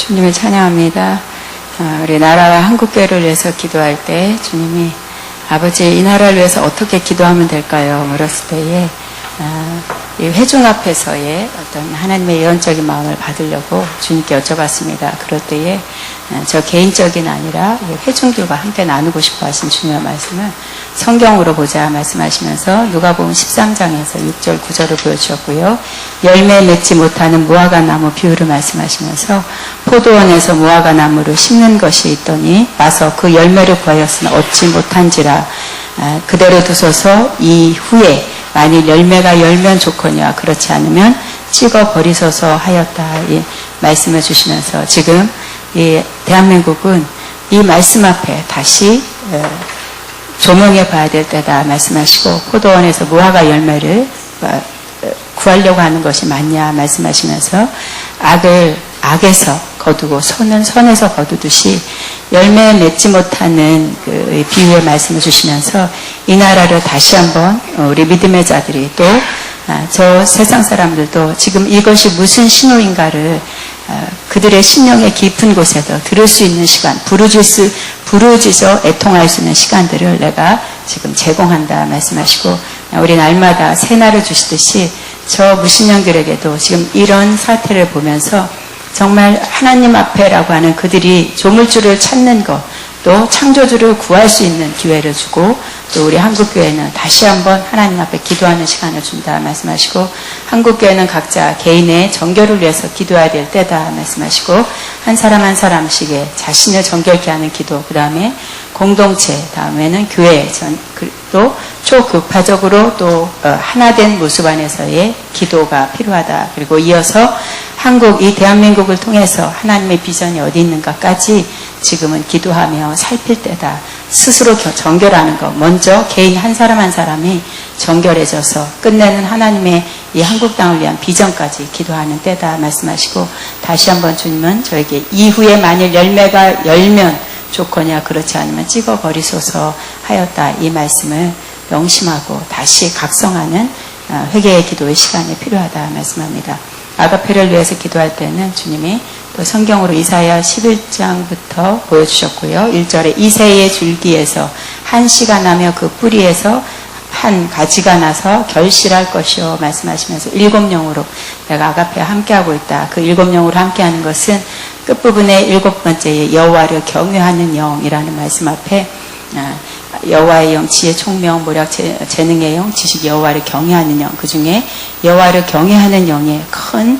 주님을 찬양합니다. 우리 나라와 한국교회를 위해서 기도할 때 주님이 아버지 이 나라를 위해서 어떻게 기도하면 될까요? 물었을 때에 이 회중 앞에서의 어떤 하나님의 예언적인 마음을 받으려고 주님께 여쭤봤습니다. 그럴 때에 저 개인적인 아니라 회중들과 함께 나누고 싶어 하신 주님의 말씀을 성경으로 보자 말씀하시면서 누가복음 13장에서 6절 9절을 보여주셨고요. 열매 맺지 못하는 무화과 나무 비유를 말씀하시면서 포도원에서 무화과 나무를 심는 것이 있더니 와서 그 열매를 구하였으나 얻지 못한지라 그대로 두소서 이후에 만일 열매가 열면 좋거니와 그렇지 않으면 찍어 버리소서 하였다. 이 말씀을 주시면서 지금 이 대한민국은 이 말씀 앞에 다시 조명해 봐야 될 때다 말씀하시고 포도원에서 무화과 열매를 구하려고 하는 것이 맞냐 말씀하시면서 악을 악에서 거두고 선은 선에서 거두듯이 열매 맺지 못하는 그 비유의 말씀을 주시면서 이 나라를 다시 한번 우리 믿음의 자들이 또 저 세상 사람들도 지금 이것이 무슨 신호인가를 그들의 심령의 깊은 곳에도 들을 수 있는 시간, 부르짖어 애통할 수 있는 시간들을 내가 지금 제공한다 말씀하시고 우리 날마다 새날을 주시듯이 저 무신령들에게도 지금 이런 사태를 보면서 정말 하나님 앞에라고 하는 그들이 조물주를 찾는 것, 또 창조주를 구할 수 있는 기회를 주고 또 우리 한국교회는 다시 한번 하나님 앞에 기도하는 시간을 준다 말씀하시고 한국교회는 각자 개인의 정결을 위해서 기도해야 될 때다 말씀하시고 한 사람 한 사람씩의 자신을 정결케 하는 기도, 그 다음에 공동체, 다음에는 교회, 또 초급파적으로 또 하나된 모습 안에서의 기도가 필요하다. 그리고 이어서 한국, 이 대한민국을 통해서 하나님의 비전이 어디 있는가까지 지금은 기도하며 살필 때다. 스스로 정결하는 것. 먼저 개인 한 사람 한 사람이 정결해져서 끝내는 하나님의 이 한국 땅을 위한 비전까지 기도하는 때다 말씀하시고 다시 한번 주님은 저에게 이후에 만일 열매가 열면 좋거냐 그렇지 않으면 찍어 버리소서 하였다. 이 말씀을 명심하고 다시 각성하는 회개의 기도의 시간이 필요하다 말씀합니다. 아가페를 위해서 기도할 때는 주님이 또 성경으로 이사야 11장부터 보여주셨고요. 1절에 이새의 줄기에서 한 씨가 나며 그 뿌리에서 한 가지가 나서 결실할 것이요 말씀하시면서 7영으로 내가 아가페와 함께하고 있다. 그 7영으로 함께하는 것은 끝부분의 7번째의 여호와를 경외하는 영이라는 말씀 앞에 여호와의 영, 지혜, 총명, 모략, 재능의 영, 지식, 여호와를 경외하는 영, 그 중에 여호와를 경외하는 영에 큰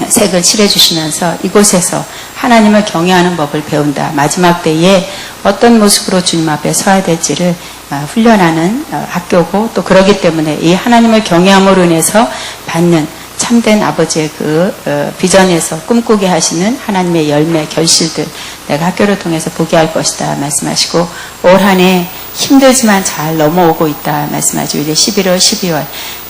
색을 칠해주시면서 이곳에서 하나님을 경외하는 법을 배운다. 마지막 때에 어떤 모습으로 주님 앞에 서야 될지를 훈련하는 학교고 또 그러기 때문에 이 하나님을 경외함으로 인해서 받는 참된 아버지의 그 비전에서 꿈꾸게 하시는 하나님의 열매, 결실들 내가 학교를 통해서 보게 할 것이다 말씀하시고 올 한 해 힘들지만 잘 넘어오고 있다 말씀하시고 이제 11월, 12월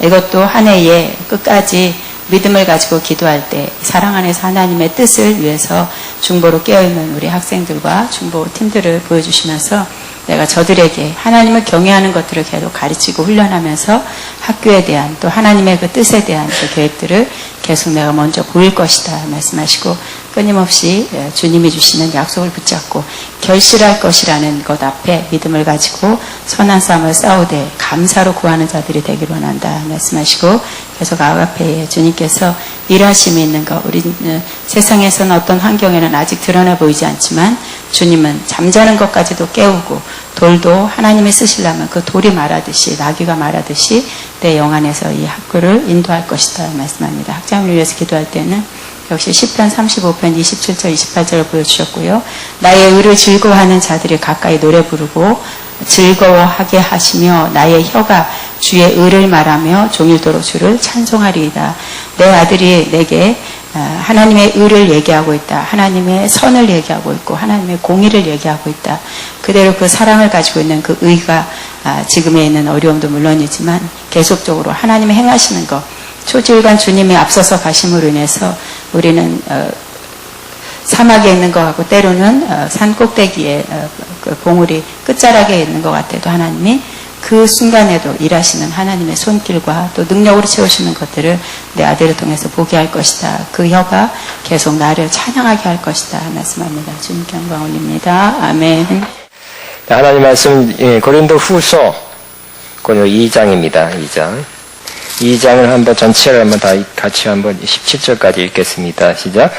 이것도 한 해의 끝까지 믿음을 가지고 기도할 때 사랑 안에서 하나님의 뜻을 위해서 중보로 깨어있는 우리 학생들과 중보 팀들을 보여주시면서 내가 저들에게 하나님을 경외하는 것들을 계속 가르치고 훈련하면서 학교에 대한 또 하나님의 그 뜻에 대한 그 계획들을 계속 내가 먼저 보일 것이다 말씀하시고 끊임없이 주님이 주시는 약속을 붙잡고 결실할 것이라는 것 앞에 믿음을 가지고 선한 싸움을 싸우되 감사로 구하는 자들이 되기를 원한다 말씀하시고 계속 아가페에 주님께서 일하심이 있는 것 우리는 세상에서는 어떤 환경에는 아직 드러나 보이지 않지만 주님은 잠자는 것까지도 깨우고 돌도 하나님이 쓰시려면 그 돌이 말하듯이 나귀가 말하듯이 내 영 안에서 이 학교를 인도할 것이다 말씀합니다. 학자를 위해서 기도할 때는 역시 시편 35편 27절 28절을 보여주셨고요. 나의 의를 즐거워하는 자들이 가까이 노래 부르고 즐거워하게 하시며 나의 혀가 주의 의를 말하며 종일토록 주를 찬송하리이다. 내 아들이 내게 하나님의 의를 얘기하고 있다. 하나님의 선을 얘기하고 있고 하나님의 공의를 얘기하고 있다. 그대로 그 사랑을 가지고 있는 그 의가 지금에 있는 어려움도 물론이지만 계속적으로 하나님의 행하시는 것 초지일관 주님이 앞서서 가심으로 인해서 우리는 사막에 있는 것 같고 때로는 산 꼭대기에 그 봉우리 끝자락에 있는 것 같아도 하나님이 그 순간에도 일하시는 하나님의 손길과 또 능력으로 채우시는 것들을 내 아들을 통해서 보게 할 것이다. 그 혀가 계속 나를 찬양하게 할 것이다. 말씀합니다. 주님께 영광 올립니다. 아멘. 하나님 말씀 고린도 후서 2장입니다. 2장을 한번 전체를 한번 다 같이 한번 17절까지 읽겠습니다. 시작.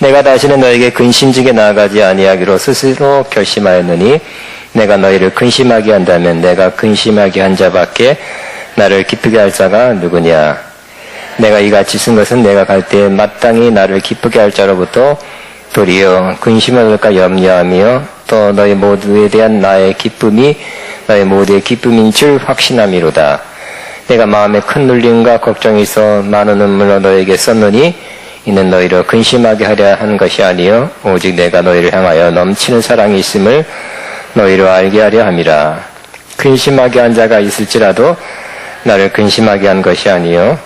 내가 다시는 너에게 근심지게 나아가지 아니하기로 스스로 결심하였느니 내가 너희를 근심하게 한다면 내가 근심하게 한 자밖에 나를 기쁘게 할 자가 누구냐. 내가 이같이 쓴 것은 내가 갈 때에 마땅히 나를 기쁘게 할 자로부터 도리어 근심을 할까 염려하며 또 너희 모두에 대한 나의 기쁨이 너희 모두의 기쁨인 줄 확신함이로다. 내가 마음에 큰 눌림과 걱정이 있어 많은 눈물로 너에게 썼노니 이는 너희를 근심하게 하려 한 것이 아니요 오직 내가 너희를 향하여 넘치는 사랑이 있음을 너희로 알게 하려 함이라. 근심하게 한 자가 있을지라도 나를 근심하게 한 것이 아니요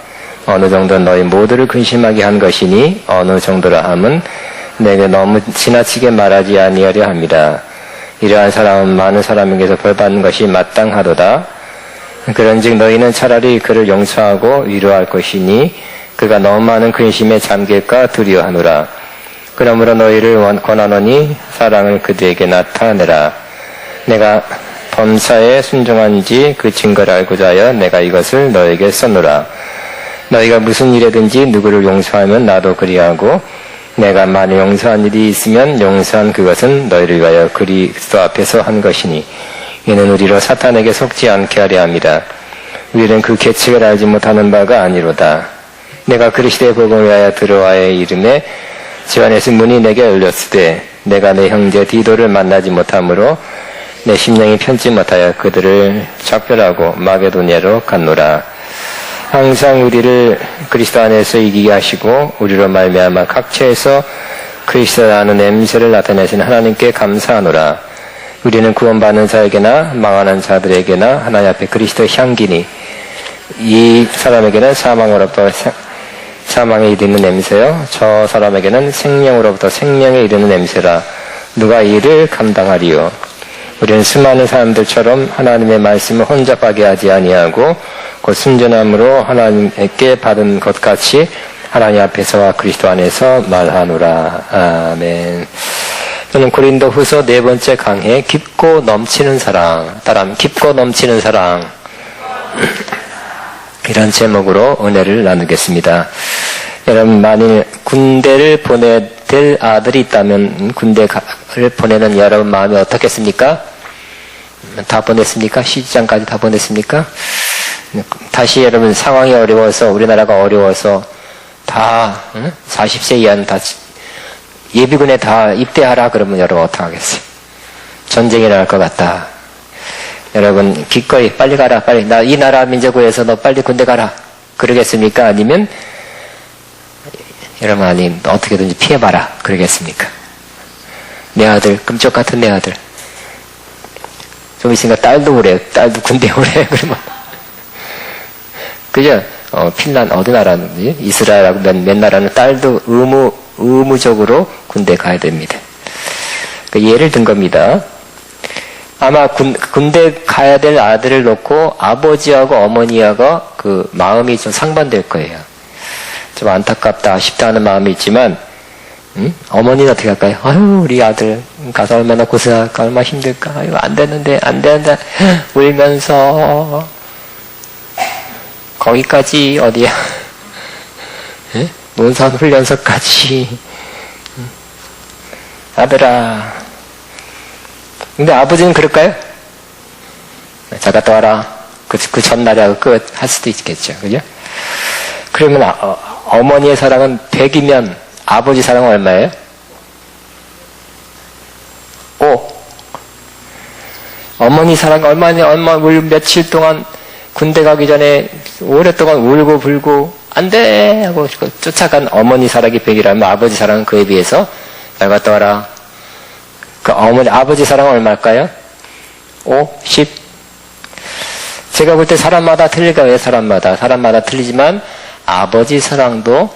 어느 정도 너희 모두를 근심하게 한 것이니 어느 정도라 함은 내게 너무 지나치게 말하지 아니하려 함이라. 이러한 사람은 많은 사람에게서 벌받는 것이 마땅하도다. 그런즉 너희는 차라리 그를 용서하고 위로할 것이니 그가 너무 많은 근심에 잠길까 두려워하노라. 그러므로 너희를 권하노니 사랑을 그들에게 나타내라. 내가 범사에 순종한지 그 증거를 알고자 하여 내가 이것을 너에게 썼노라. 너희가 무슨 일에든지 누구를 용서하면 나도 그리하고 내가 만일 용서한 일이 있으면 용서한 그것은 너희를 위하여 그리스도 앞에서 한 것이니 이는 우리로 사탄에게 속지 않게 하려 함이라. 우리는 그 계책을 알지 못하는 바가 아니로다. 내가 그리스도의 복음을 위하여 들어와의 이름에 지원에서 문이 내게 열렸으되 내가 내 형제 디도를 만나지 못하므로 내 심령이 편치 못하여 그들을 작별하고 마게도냐로 갔노라. 항상 우리를 그리스도 안에서 이기게 하시고 우리로 말미암아 각처에서 그리스도라는 냄새를 나타내신 하나님께 감사하노라. 우리는 구원받는 자에게나 망하는 자들에게나 하나님 앞에 그리스도의 향기니 이 사람에게는 사망으로부터 사망에 이르는 냄새요 저 사람에게는 생명으로부터 생명에 이르는 냄새라. 누가 이를 감당하리요. 우리는 수많은 사람들처럼 하나님의 말씀을 혼잡하게 하지 아니하고 곧 순전함으로 하나님께 받은 것 같이 하나님 앞에서와 그리스도 안에서 말하노라. 아멘. 저는 고린도 후서 4번째 강해 깊고 넘치는 사랑, 따라하면 깊고 넘치는 사랑, 이런 제목으로 은혜를 나누겠습니다. 여러분, 만일 군대를 보내야 될 아들이 있다면 군대를 보내는 여러분 마음이 어떻겠습니까? 다 보냈습니까? 시집장까지 다 보냈습니까? 다시 여러분 상황이 어려워서 우리나라가 어려워서 다 40세 이하는 다 예비군에 다 입대하라 그러면 여러분 어떡하겠어요? 전쟁이 날 것 같다. 여러분 기꺼이 빨리 가라, 빨리 나 이 나라 민족구에서 너 빨리 군대 가라 그러겠습니까? 아니면 여러분 아니 어떻게든지 피해봐라 그러겠습니까? 내 아들 금쪽 같은 내 아들 좀 있으니까 딸도 오래, 딸도 군대 오래 그러면 그죠? 핀란드 어디 나라는지 이스라엘하고 몇 나라는 딸도 의무적으로 군대 가야 됩니다. 그 예를 든 겁니다. 아마 군대 가야 될 아들을 놓고 아버지하고 어머니하고 그 마음이 좀 상반될 거예요. 좀 안타깝다 싶다 하는 마음이 있지만 어머니는 어떻게 할까요? 아유 우리 아들 가서 얼마나 고생할까 얼마나 힘들까 아유 안 되는데 울면서 거기까지 어디야 문선 훈련소까지 아들아. 근데 아버지는 그럴까요? 자 갔다 와라. 그 전날에 끝 할 수도 있겠죠. 그죠? 그러면 어머니의 사랑은 100이면 아버지 사랑은 얼마예요? 5. 어머니 사랑 얼마 며칠 동안 군대 가기 전에 오랫동안 울고 불고 안 돼 하고 쫓아간 어머니 사랑이 100이라면 아버지 사랑은 그에 비해서 잘 갔다 와라. 그 아버지 사랑은 얼마일까요? 5, 10. 제가 볼 때 사람마다 틀릴까요? 사람마다 틀리지만 아버지 사랑도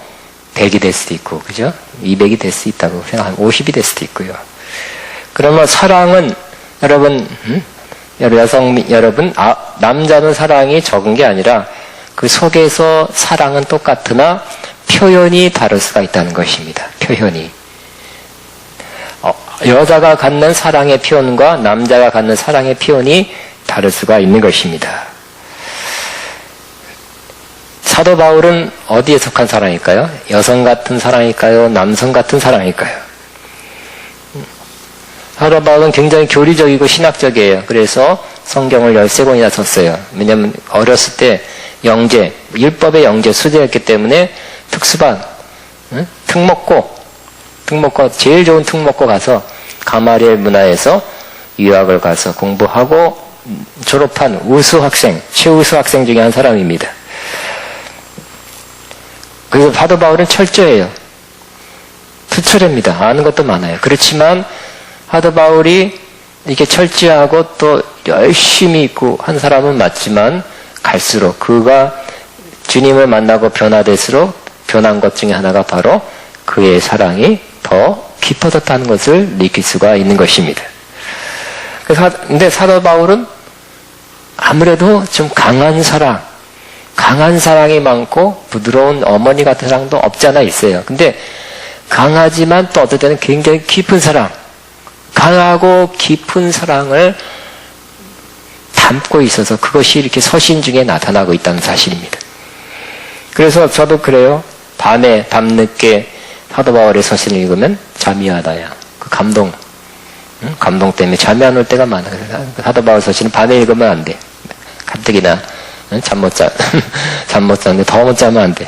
100이 될 수도 있고, 그죠? 200이 될 수 있다고 생각하면 50이 될 수도 있고요. 그러면 사랑은 여러분 여러분, 남자는 사랑이 적은 게 아니라 그 속에서 사랑은 똑같으나 표현이 다를 수가 있다는 것입니다. 표현이. 여자가 갖는 사랑의 표현과 남자가 갖는 사랑의 표현이 다를 수가 있는 것입니다. 사도 바울은 어디에 속한 사랑일까요? 여성 같은 사랑일까요? 남성 같은 사랑일까요? 사도 바울은 굉장히 교리적이고 신학적이에요. 그래서 성경을 13권이나 썼어요. 왜냐하면 어렸을 때 영재, 율법의 영재 수재였기 때문에 특수반, 특목고 제일 좋은 특목고 가서 가마리엘 문화에서 유학을 가서 공부하고 졸업한 우수 학생, 최우수 학생 중에 한 사람입니다. 그래서 사도 바울은 철저해요. 투철합니다. 아는 것도 많아요. 그렇지만 사도 바울이 이렇게 철저하고 또 열심히 있고 한 사람은 맞지만 갈수록 그가 주님을 만나고 변화될수록 변한 것 중에 하나가 바로 그의 사랑이 더 깊어졌다는 것을 느낄 수가 있는 것입니다. 근데 사도 바울은 아무래도 좀 강한 사랑이 많고 부드러운 어머니 같은 사랑도 없지 않아 있어요. 근데 강하지만 또 어떨 때는 굉장히 깊은 사랑, 강하고 깊은 사랑을 담고 있어서 그것이 이렇게 서신 중에 나타나고 있다는 사실입니다. 그래서 저도 그래요. 밤늦게 사도 바울의 서신을 읽으면 잠이 와다야. 그 감동 때문에 잠이 안 올 때가 많아요. 사도 바울 서신은 밤에 읽으면 안 돼. 가뜩이나 잠 못 자는데 더 못 자면 안 돼.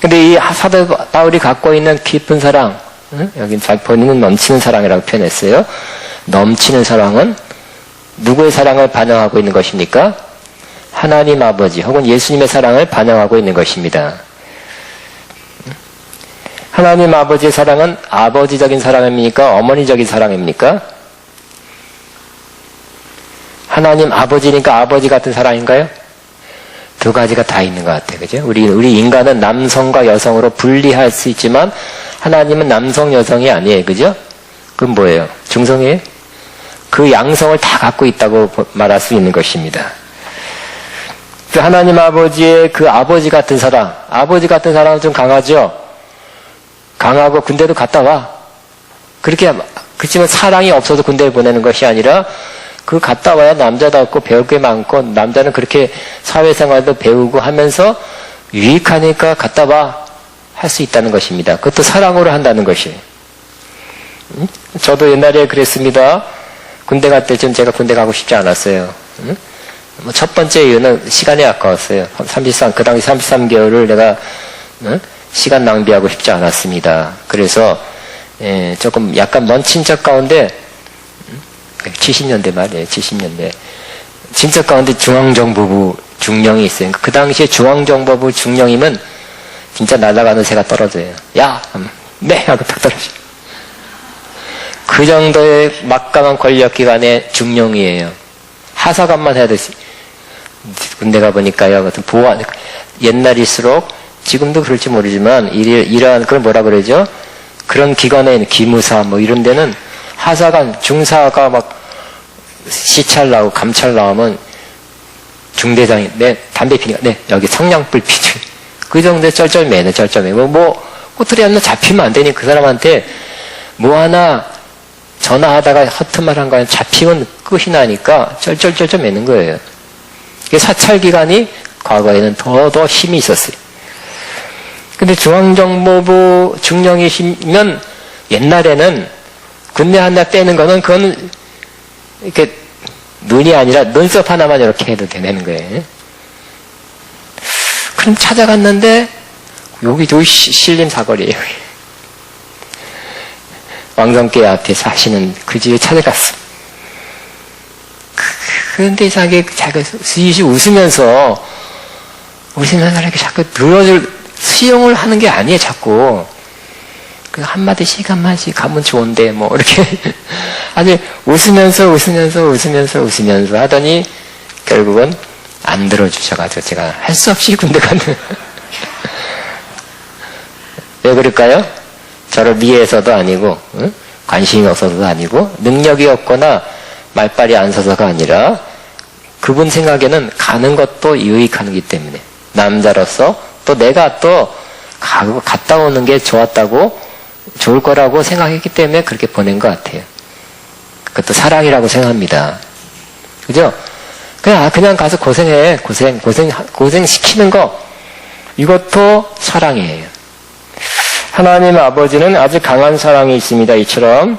근데 이 사도 바울이 갖고 있는 깊은 사랑, 여기 본인은 넘치는 사랑이라고 표현했어요. 넘치는 사랑은 누구의 사랑을 반영하고 있는 것입니까? 하나님 아버지 혹은 예수님의 사랑을 반영하고 있는 것입니다. 하나님 아버지의 사랑은 아버지적인 사랑입니까? 어머니적인 사랑입니까? 하나님 아버지니까 아버지 같은 사랑인가요? 두 가지가 다 있는 것 같아요. 그죠? 우리 인간은 남성과 여성으로 분리할 수 있지만 하나님은 남성, 여성이 아니에요. 그죠? 그건 뭐예요? 중성이에요? 그 양성을 다 갖고 있다고 말할 수 있는 것입니다. 하나님 아버지의 그 아버지 같은 사랑은 좀 강하죠? 강하고 군대도 갔다 와. 그렇지만 사랑이 없어서 군대를 보내는 것이 아니라 그 갔다 와야 남자답고 배울 게 많고 남자는 그렇게 사회생활도 배우고 하면서 유익하니까 갔다 와 할 수 있다는 것입니다. 그것도 사랑으로 한다는 것이에요. 저도 옛날에 그랬습니다. 군대 갈 때쯤 제가 군대 가고 싶지 않았어요. 첫 번째 이유는 시간이 아까웠어요. 그 당시 33개월을 내가 시간 낭비하고 싶지 않았습니다. 그래서 조금 약간 먼 친척 가운데 70년대 말이에요. 70년대 친척 가운데 중앙정보부 중령이 있어요. 그 당시에 중앙정보부 중령이면 진짜 날아가는 새가 떨어져요. 야! 네! 하고 딱 떨어져요. 그 정도의 막강한 권력기관의 중령이에요. 하사관만 해야 되지. 군대 가보니까요. 보안, 옛날일수록 지금도 그럴지 모르지만 이러한 그걸 뭐라 그러죠? 그런 기관에 있는 기무사 뭐 이런 데는 하사관, 중사가 막 시찰 나오고 감찰 나오면 중대장이 네 담배 피니까 네 여기 성냥불 피죠. 그 정도에 쩔쩔매네. 뭐 꼬투리 하나 잡히면 안 되니 그 사람한테 뭐 하나 전화하다가 허튼 말 한 거에 잡히면 끝이 나니까 쩔쩔 매는 거예요. 사찰기관이 과거에는 더 힘이 있었어요. 근데 중앙정보부 중령이시면 옛날에는 군대 하나 빼는 거는 그건 이렇게 눈이 아니라 눈썹 하나만 이렇게 해도 되는 거예요. 그럼 찾아갔는데 여기 신림 사거리에요. 왕성계 앞에 사시는 그 집에 찾아갔어. 그런데 자기 웃으면서 이렇게 자꾸 수용을 하는 게 아니에요, 자꾸. 그 한마디씩 가면 좋은데, 뭐, 이렇게. 아주 웃으면서 하더니, 결국은 안 들어주셔가지고 제가 할 수 없이 군대 가는. 왜 그럴까요? 저를 미해서도 아니고, 관심이 없어서도 아니고, 능력이 없거나, 말빨이 안 서서가 아니라 그분 생각에는 가는 것도 유익한 거기 때문에 남자로서 또 내가 또 갔다 오는 게 좋을 거라고 생각했기 때문에 그렇게 보낸 것 같아요. 그것도 사랑이라고 생각합니다. 그죠? 그냥 가서 고생해. 고생 시키는 거. 이것도 사랑이에요. 하나님 아버지는 아주 강한 사랑이 있습니다. 이처럼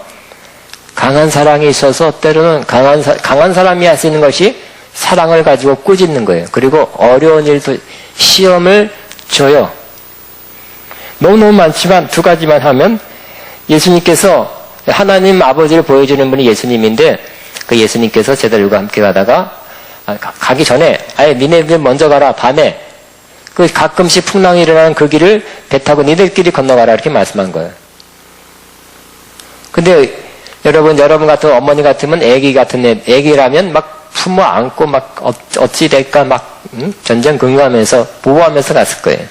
강한 사랑이 있어서 때로는 강한 사람이 할 수 있는 것이 사랑을 가지고 꾸짖는 거예요. 그리고 어려운 일도 시험을 줘요. 너무너무 많지만 두 가지만 하면 예수님께서 하나님 아버지를 보여주는 분이 예수님인데 그 예수님께서 제자들과 함께 가기 전에 아예 니네들 먼저 가라. 밤에 그 가끔씩 풍랑이 일어나는 그 길을 배 타고 니들끼리 건너가라 이렇게 말씀한 거예요. 근데 여러분 같은 어머니 같으면 애기라면 막 품어 안고 막 어찌 될까 막 전전긍긍하면서 보호하면서 갔을 거예요.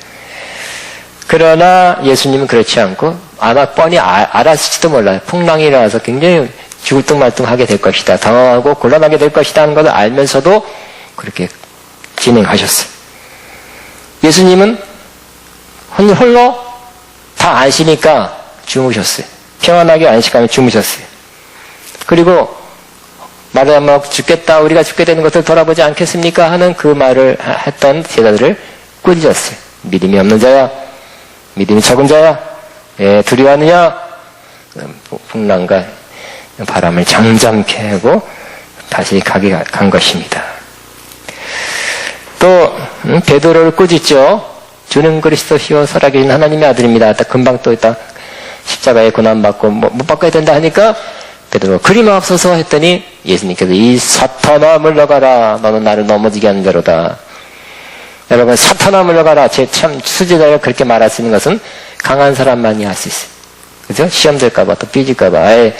그러나 예수님은 그렇지 않고 아마 뻔히 알았을지도 몰라요. 풍랑이 일어나서 굉장히 죽을 둥말둥하게 될 것이다. 당황하고 곤란하게 될 것이다 하는 것을 알면서도 그렇게 진행하셨어요. 예수님은 홀로 다 아시니까 주무셨어요. 평안하게 안식하며 주무셨어요. 그리고 마르다마 죽겠다, 우리가 죽게 되는 것을 돌아보지 않겠습니까? 하는 그 말을 했던 제자들을 꾸짖었어요. 믿음이 없는 자야, 믿음이 적은 자야, 두려워하느냐? 풍랑과 바람을 잠잠케 하고 다시 간 것입니다. 또 베드로를 꾸짖죠. 주는 그리스도시요 살아계신 하나님의 아들입니다. 금방 또 있다 십자가에 고난받고 못 받게 된다 하니까 베드로 그리 마옵소서 했더니 예수님께서 이 사탄아 물러가라. 너는 나를 넘어지게 하는 대로다. 여러분 사탄아 물러가라. 제 참 수제자가 그렇게 말할 수 있는 것은 강한 사람만이 할 수 있어요. 그죠? 시험 될까봐 또 삐질까봐 아예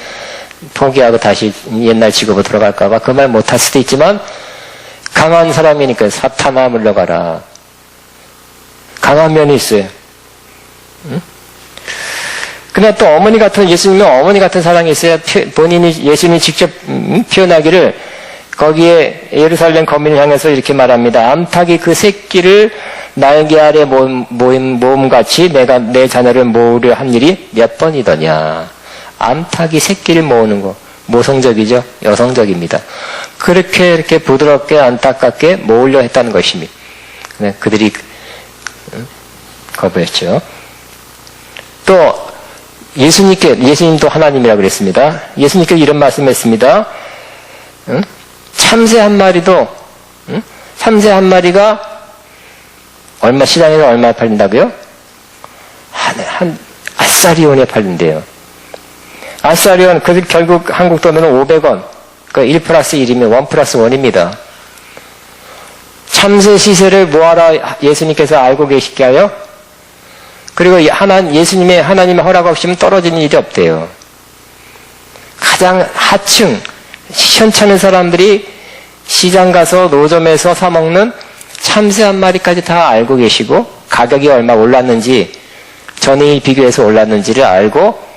포기하고 다시 옛날 직업으로 들어갈까봐 그 말 못할 수도 있지만 강한 사람이니까 사탄아 물러가라. 강한 면이 있어요. 응? 그러나 또 어머니 같은 예수님은 어머니 같은 사랑이 있어야 본인이 예수님이 직접 표현하기를 거기에 예루살렘 거민을 향해서 이렇게 말합니다. 암탉이 그 새끼를 날개 아래 모음같이 내가 내 자녀를 모으려 한 일이 몇 번이더냐. 암탉이 새끼를 모으는 거 모성적이죠. 여성적입니다. 그렇게 이렇게 부드럽게 안타깝게 모으려 했다는 것입니다. 그들이 거부했죠. 또 예수님도 하나님이라고 그랬습니다. 예수님께 이런 말씀했습니다. 참새 한 마리도 참새 한 마리가 시장에서 얼마에 팔린다고요? 한 아사리온에 팔린대요. 아사리온 결국 한국 돈으로 500원. 그러니까 1+1이면 1+1입니다. 참새 시세를 뭐하라 예수님께서 알고 계시게 하여? 그리고 예수님의 하나님의 허락 없이는 떨어지는 일이 없대요. 가장 하층 현찮은 사람들이 시장 가서 노점에서 사 먹는 참새 한 마리까지 다 알고 계시고 가격이 얼마 올랐는지 전일 비교해서 올랐는지를 알고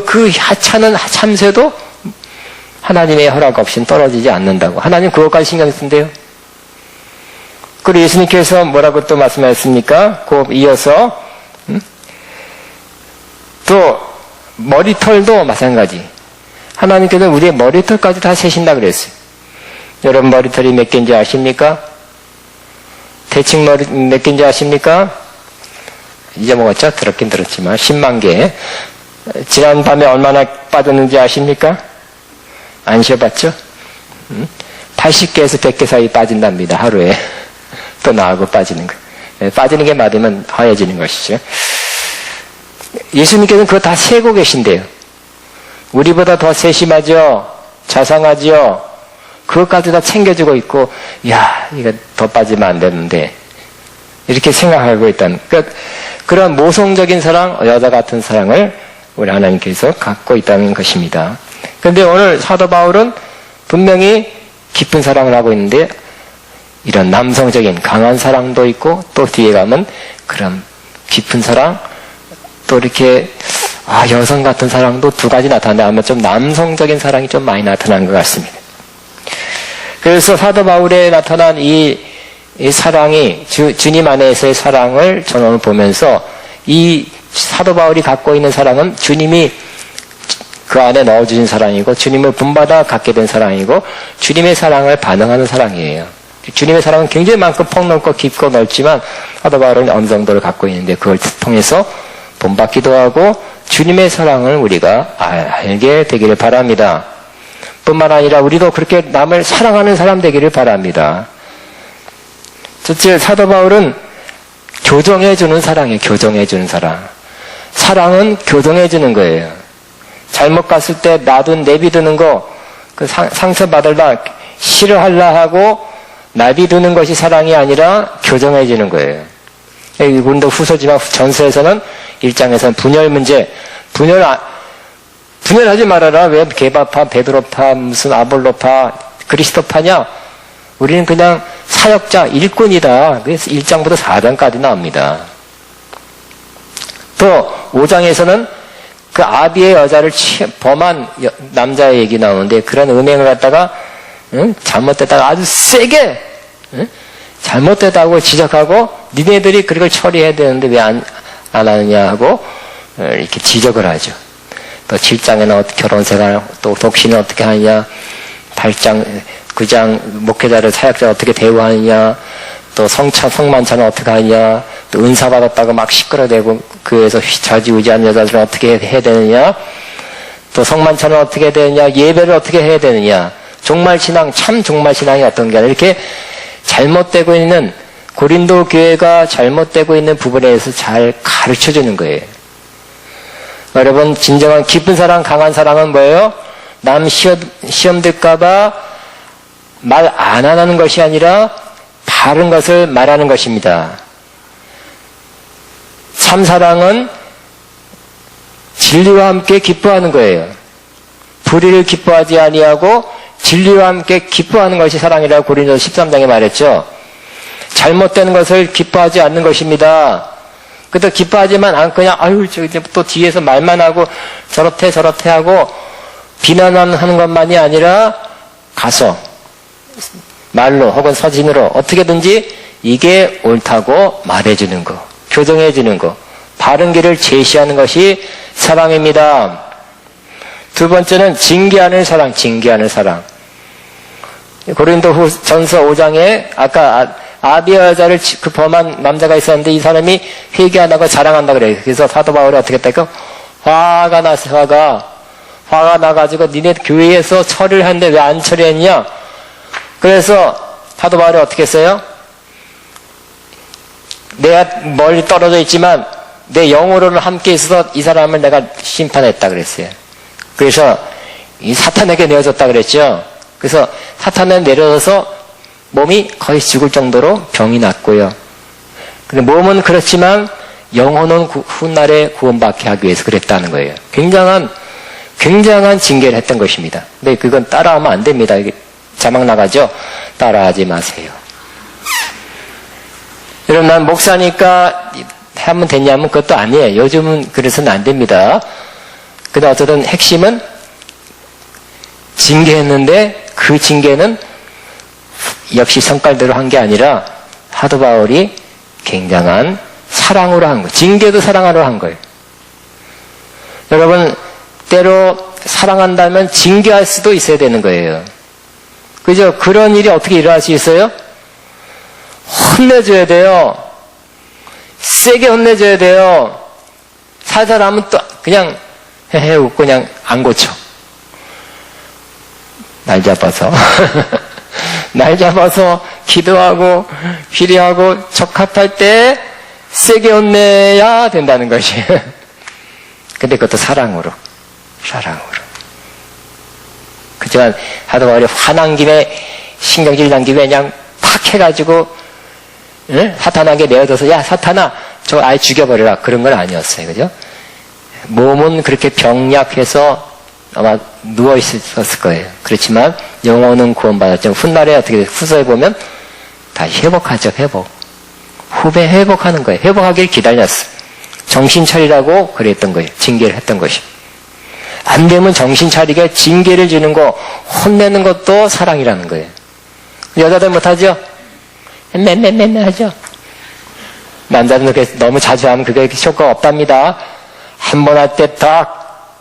그 하찮은 참새도 하나님의 허락 없이는 떨어지지 않는다고. 하나님 그것까지 신경 쓴대요. 그리고 예수님께서 뭐라고 또 말씀하셨습니까? 이어서 또 머리털도 마찬가지. 하나님께서 우리의 머리털까지 다 세신다 그랬어요. 여러분 머리털이 몇 개인지 아십니까? 대칭 머리 몇 개인지 아십니까? 잊어먹었죠? 들었긴 들었지만 10만 개. 지난 밤에 얼마나 빠졌는지 아십니까? 안 쉬어봤죠? 80개에서 100개 사이 빠진답니다. 하루에. 또 나하고 빠지는 거. 빠지는 게 맞으면 하얘지는 것이죠. 예수님께서는 그거 다 세고 계신데요. 우리보다 더 세심하죠? 자상하죠? 그것까지 다 챙겨주고 있고, 이거 더 빠지면 안 되는데. 이렇게 생각하고 있다는. 그런 모성적인 사랑, 여자 같은 사랑을 우리 하나님께서 갖고 있다는 것입니다. 그런데 오늘 사도 바울은 분명히 깊은 사랑을 하고 있는데, 이런 남성적인 강한 사랑도 있고 또 뒤에 가면 그런 깊은 사랑 또 이렇게 여성 같은 사랑도 두 가지 나타나는데 아마 좀 남성적인 사랑이 좀 많이 나타난 것 같습니다. 그래서 사도 바울에 나타난 이 사랑이 주님 안에서의 사랑을 저는 보면서 이 사도 바울이 갖고 있는 사랑은 주님이 그 안에 넣어주신 사랑이고 주님을 본받아 갖게 된 사랑이고 주님의 사랑을 반응하는 사랑이에요. 주님의 사랑은 굉장히 많고 폭넓고 깊고 넓지만 사도 바울은 어느 정도를 갖고 있는데 그걸 통해서 본받기도 하고 주님의 사랑을 우리가 알게 되기를 바랍니다. 뿐만 아니라 우리도 그렇게 남을 사랑하는 사람 되기를 바랍니다. 첫째, 사도 바울은 교정해주는 사랑이에요. 교정해주는 사랑. 사랑은 교정해주는 거예요. 잘못 갔을 때 내비두는 거, 그 상처받을라, 싫어할라 하고 내비두는 것이 사랑이 아니라 교정해주는 거예요. 이분도 후서지만 전서에서는 1장에서는 분열 문제, 분열하지 말아라. 왜 게바파, 베드로파, 무슨 아볼로파, 그리스도파냐? 우리는 그냥 사역자, 일꾼이다. 그래서 1장부터 4장까지 나옵니다. 또 5장에서는 그 아비의 여자를 범한 남자의 얘기 나오는데 그런 음행을 갖다가 잘못됐다가 아주 세게 잘못됐다고 지적하고 니네들이 그걸 처리해야 되는데 왜 안 하느냐 하고 이렇게 지적을 하죠. 또 7장에는 결혼생활, 또 독신은 어떻게 하느냐, 8장, 9장 목회자를 사역자 어떻게 대우하느냐, 또 성만찬은 어떻게 하느냐, 또 은사 받았다고 막 시끄러대고 교회에서 좌지우지하는 여자들은 어떻게 해야 되느냐, 또 성만찬은 어떻게 해야 되느냐, 예배를 어떻게 해야 되느냐, 종말신앙, 참 종말신앙이 어떤 게 아니라 이렇게 잘못되고 있는 고린도 교회가 잘못되고 있는 부분에 대해서 잘 가르쳐주는 거예요. 여러분, 진정한 깊은 사랑, 강한 사랑은 뭐예요? 남 시험 들까봐 말 안 하는 것이 아니라 바른 것을 말하는 것입니다. 참 사랑은 진리와 함께 기뻐하는 거예요. 불의를 기뻐하지 아니하고 진리와 함께 기뻐하는 것이 사랑이라고 고린도서 13장에 말했죠. 잘못된 것을 기뻐하지 않는 것입니다. 그래도 기뻐하지만 않고 그냥 또 뒤에서 말만 하고 저렇대 하고 비난하는 것만이 아니라 가서 말로 혹은 사진으로 어떻게든지 이게 옳다고 말해주는 거, 교정해주는 거, 바른 길을 제시하는 것이 사랑입니다. 두 번째는 징계하는 사랑, 징계하는 사랑. 고린도전서 5장에 아까 아비의 여자를 그 범한 남자가 있었는데 이 사람이 회개 안 하고 자랑한다 그래요. 그래서 사도 바울이 어떻게 했다고? 화가 났어, 화가 나가지고 니네 교회에서 처리를 하는데 왜 안 처리했냐? 그래서 사도 바울이 어떻게 했어요? 내가 멀리 떨어져 있지만 내 영으로는 함께 있어서 이 사람을 내가 심판했다 그랬어요. 그래서 이 사탄에게 내어줬다 그랬죠. 그래서 사탄에 내려져서 몸이 거의 죽을 정도로 병이 났고요. 근데 몸은 그렇지만 영혼은 훗날에 구원받게 하기 위해서 그랬다는 거예요. 굉장한 징계를 했던 것입니다. 근데 그건 따라하면 안 됩니다. 이게 자막 나가죠? 따라하지 마세요. 여러분, 난 목사니까 하면 되냐면 그것도 아니에요. 요즘은 그래서는 안 됩니다. 근데 어쨌든 핵심은 징계했는데 그 징계는 역시 성깔대로 한 게 아니라 사도 바울이 굉장한 사랑으로 한 거예요. 징계도 사랑으로 한 거예요. 여러분, 때로 사랑한다면 징계할 수도 있어야 되는 거예요. 그죠? 그런 일이 어떻게 일어날 수 있어요? 혼내줘야 돼요. 세게 혼내줘야 돼요. 살살 하면 또 그냥 헤헤 웃고 그냥 안 고쳐. 날 잡아서 날 잡아서 기도하고 기리하고 적합할 때 세게 혼내야 된다는 것이. 근데 그것도 사랑으로. 그렇지만 하도 말이 화난 김에 신경질 난 김에 그냥 팍 해가지고 사탄에게 내어줘서 야 사탄아 저거 아예 죽여버려라 그런 건 아니었어요. 그죠? 몸은 그렇게 병약해서 아마 누워있었을 거예요. 그렇지만 영혼은 구원받았죠. 훗날에 어떻게 후서에 보면 다시 회복하죠. 회복. 후배 회복하는 거예요. 회복하길 기다렸어요. 정신 차리라고 그랬던 거예요. 징계를 했던 것이. 안 되면 정신 차리게 징계를 주는 거, 혼내는 것도 사랑이라는 거예요. 여자들 못하죠? 맨 하죠. 남자들은 너무 자주 하면 그게 효과가 없답니다. 한 번 할 때 딱.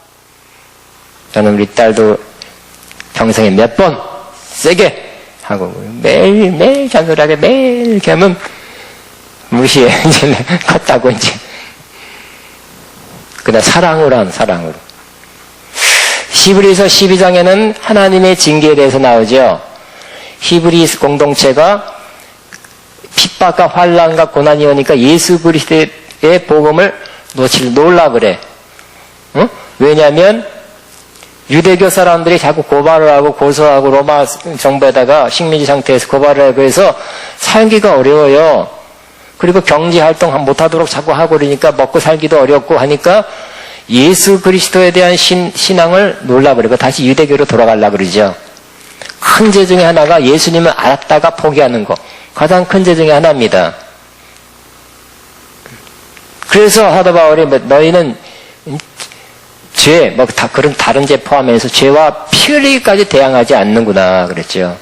저는 우리 딸도 평생에 몇 번 세게 하고 매일 잔소리하게 매일 이렇게 하면 무시해. 이제 컸다고 이제. 그다음 사랑으로 한 사랑으로. 히브리서 12장에는 하나님의 징계에 대해서 나오죠. 히브리 공동체가 핍박과 환난과 고난이 오니까 예수 그리스도의 복음을 놓으려 그래. 응? 왜냐하면 유대교 사람들이 자꾸 고발을 하고 고소하고 로마 정부에다가 식민지 상태에서 고발을 하고 해서 살기가 어려워요. 그리고 경제활동 못하도록 자꾸 하고 그러니까 먹고 살기도 어렵고 하니까 예수 그리스도에 대한 신앙을 놓으려 그러고 다시 유대교로 돌아가려고 그러죠. 큰 죄 중에 하나가 예수님을 알았다가 포기하는 거. 가장 큰 죄 중에 하나입니다. 그래서 사도 바울이 너희는 죄, 그런 다른 죄 포함해서 죄와 피 흘리기까지 대항하지 않는구나 그랬죠.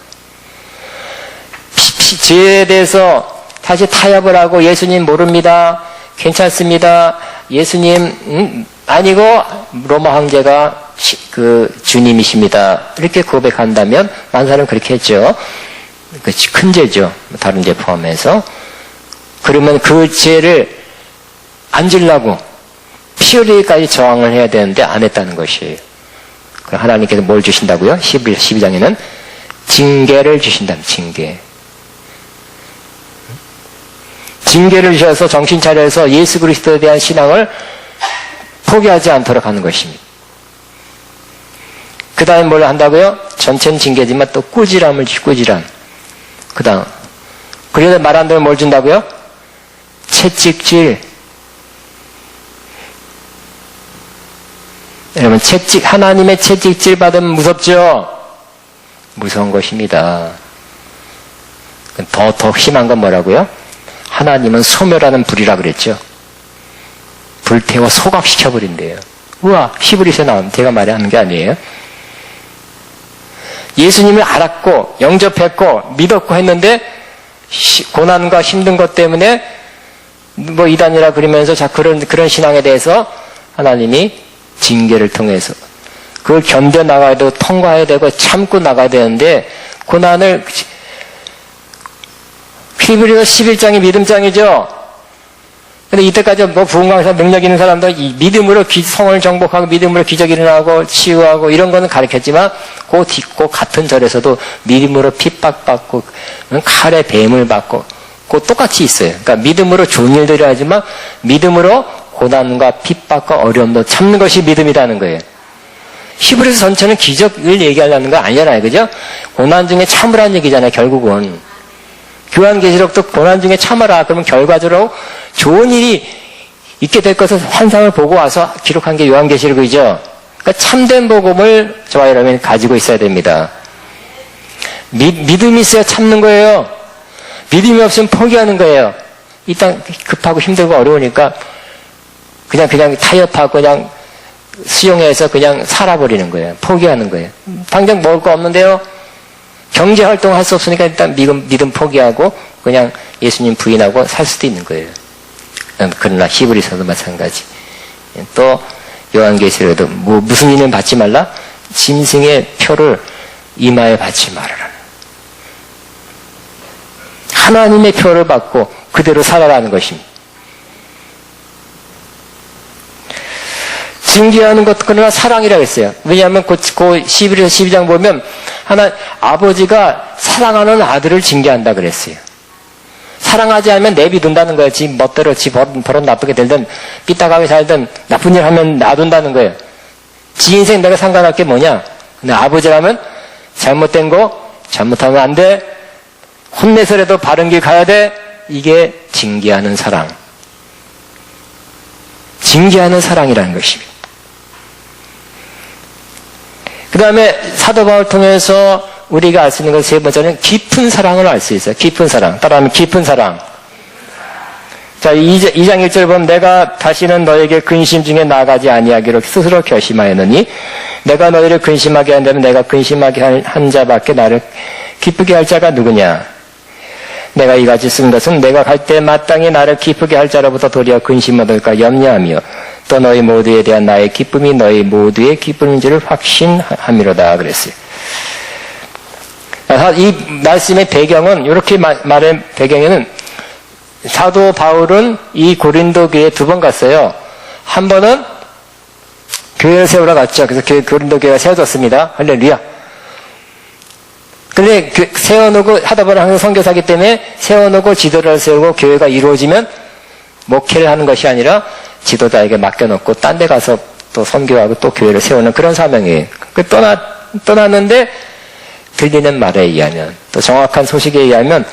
죄에 대해서 다시 타협을 하고 예수님 모릅니다. 괜찮습니다. 예수님 아니고 로마 황제가 그 주님이십니다. 이렇게 고백한다면 많은 사람은 그렇게 했죠. 큰 죄죠. 다른 죄 포함해서. 그러면 그 죄를 안 지려고 피 흘리기까지 저항을 해야 되는데 안 했다는 것이에요. 그럼 하나님께서 뭘 주신다고요? 12장에는 징계를 주신다는 징계. 징계를 주셔서 정신 차려서 예수 그리스도에 대한 신앙을 포기하지 않도록 하는 것입니다. 그 다음에 뭘 한다고요? 전체는 징계지만 또 꾸지람을 주시, 꾸지람. 그 다음. 그래서 말 안 되면 뭘 준다고요? 채찍질. 여러분, 하나님의 채찍질 받으면 무섭죠? 무서운 것입니다. 더 심한 건 뭐라고요? 하나님은 소멸하는 불이라 그랬죠. 불태워 소각시켜버린대요. 우와, 히브리서 나온 제가 말하는 게 아니에요. 예수님을 알았고 영접했고 믿었고 했는데 고난과 힘든 것 때문에 이단이라 그러면서 그런 신앙에 대해서 하나님이 징계를 통해서 그걸 견뎌 나가야 되고 통과해야 되고 참고 나가야 되는데 고난을 히브리서 11장이 믿음장이죠. 근데 이때까지 부흥강사 능력 있는 사람들 믿음으로 성을 정복하고 믿음으로 기적이 일어나고 치유하고 이런 거는 가르쳤지만 그 같은 절에서도 믿음으로 핍박받고 칼에 뱀을 받고 그 똑같이 있어요. 그러니까 믿음으로 좋은 일들을 하지만 믿음으로 고난과 핍박과 어려움도 참는 것이 믿음이라는 거예요. 히브리서 전체는 기적을 얘기하려는 거 아니잖아요. 그죠? 고난 중에 참으라는 얘기잖아요. 결국은. 요한계시록도 고난 중에 참아라. 그러면 결과적으로 좋은 일이 있게 될 것을 환상을 보고 와서 기록한 게 요한계시록이죠. 그러니까 참된 복음을 저와 여러분이 가지고 있어야 됩니다. 믿음이 있어야 참는 거예요. 믿음이 없으면 포기하는 거예요. 일단 급하고 힘들고 어려우니까 그냥 타협하고 그냥 수용해서 그냥 살아버리는 거예요. 포기하는 거예요. 당장 먹을 거 없는데요. 경제활동 할 수 없으니까 일단 믿음 포기하고 그냥 예수님 부인하고 살 수도 있는 거예요. 그러나 히브리서도 마찬가지. 또 요한계시록에도 무슨 일을 받지 말라? 짐승의 표를 이마에 받지 말아라. 하나님의 표를 받고 그대로 살아라는 것입니다. 징계하는 것, 그러나 사랑이라고 했어요. 왜냐하면 그 11에서 12장 보면 아버지가 사랑하는 아들을 징계한다 그랬어요. 사랑하지 않으면 내비둔다는 거예요. 지 멋대로 지 버릇 나쁘게 들든 삐딱하게 살든 나쁜 일 하면 놔둔다는 거예요. 지 인생 내가 상관할 게 뭐냐? 근데 아버지라면 잘못된 거 잘못하면 안 돼. 혼내서라도 바른 길 가야 돼. 이게 징계하는 사랑. 징계하는 사랑이라는 것입니다. 그 다음에 사도 바울 통해서 우리가 알 수 있는 것 세 번째는 깊은 사랑을 알 수 있어요. 깊은 사랑. 따라하면 깊은 사랑. 자, 2장 1절 보면 내가 다시는 너에게 근심 중에 나아가지 아니하기로 스스로 결심하였느니 내가 너희를 근심하게 한다면 내가 근심하게 한 자밖에 나를 기쁘게 할 자가 누구냐? 내가 이같이 쓴 것은 내가 갈 때 마땅히 나를 기쁘게 할 자로부터 도리어 근심 얻을까 염려하며 또 너희 모두에 대한 나의 기쁨이 너희 모두의 기쁨인 줄을 확신함이로다 그랬어요. 이 말씀의 배경은 이렇게 말한 배경에는 사도 바울은 이 고린도 교회에 2번 갔어요. 한 번은 교회를 세우러 갔죠. 그래서 고린도 교회가 세워졌습니다. 할렐루야. 근데 세워놓고 하다 보면 항상 선교사기 때문에 세워놓고 지도자를 세우고 교회가 이루어지면 목회를 하는 것이 아니라 지도자에게 맡겨놓고 딴 데 가서 또 선교하고 또 교회를 세우는 그런 사명이에요. 떠났는데 들리는 말에 의하면 또 정확한 소식에 의하면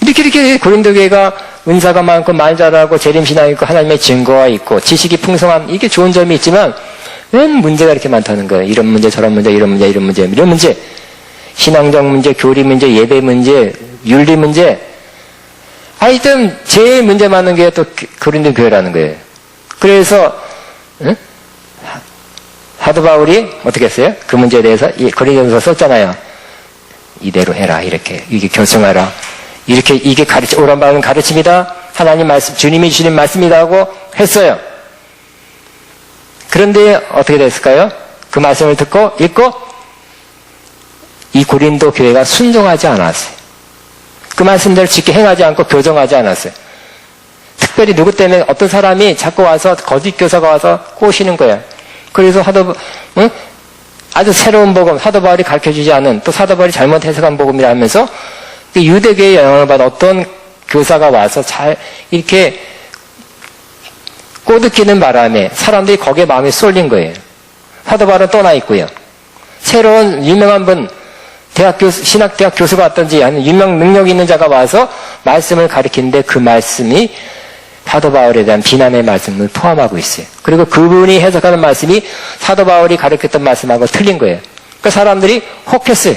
이렇게 고린도 교회가 은사가 많고 말 잘하고 재림신앙이 있고 하나님의 증거가 있고 지식이 풍성한 이게 좋은 점이 있지만 왜 문제가 이렇게 많다는 거예요. 이런 문제 저런 문제 이런 문제 신앙적 문제, 교리 문제, 예배 문제, 윤리 문제. 하여튼 제일 문제 많은 게 또 고린도 교회라는 거예요. 그래서 사도 바울이 어떻게 했어요? 그 문제에 대해서 고린도전서 썼잖아요. 이대로 해라 이게 결정하라. 이게 옳은 바른 가르침이다. 하나님 말씀, 주님이 주신 말씀이다 하고 했어요. 그런데 어떻게 됐을까요? 그 말씀을 듣고 읽고 이 고린도 교회가 순종하지 않았어요. 그 말씀대로 지켜 행하지 않고 교정하지 않았어요. 특별히 누구 때문에 어떤 사람이 자꾸 와서 거짓 교사가 와서 꼬시는 거예요. 그래서 아주 새로운 복음, 사도 바울이 가르쳐주지 않은 또 사도 바울이 잘못 해석한 복음이라 하면서 유대교의 영향을 받은 어떤 교사가 와서 잘 이렇게 꼬드기는 바람에 사람들이 거기에 마음이 쏠린 거예요. 사도 바울은 떠나 있고요. 새로운 유명한 분 신학대학 교수가 왔든지 아니면 유명 능력 있는 자가 와서 말씀을 가르치는데 그 말씀이 사도 바울에 대한 비난의 말씀을 포함하고 있어요. 그리고 그분이 해석하는 말씀이 사도 바울이 가르쳤던 말씀하고 틀린 거예요. 그 사람들이 혹했어요.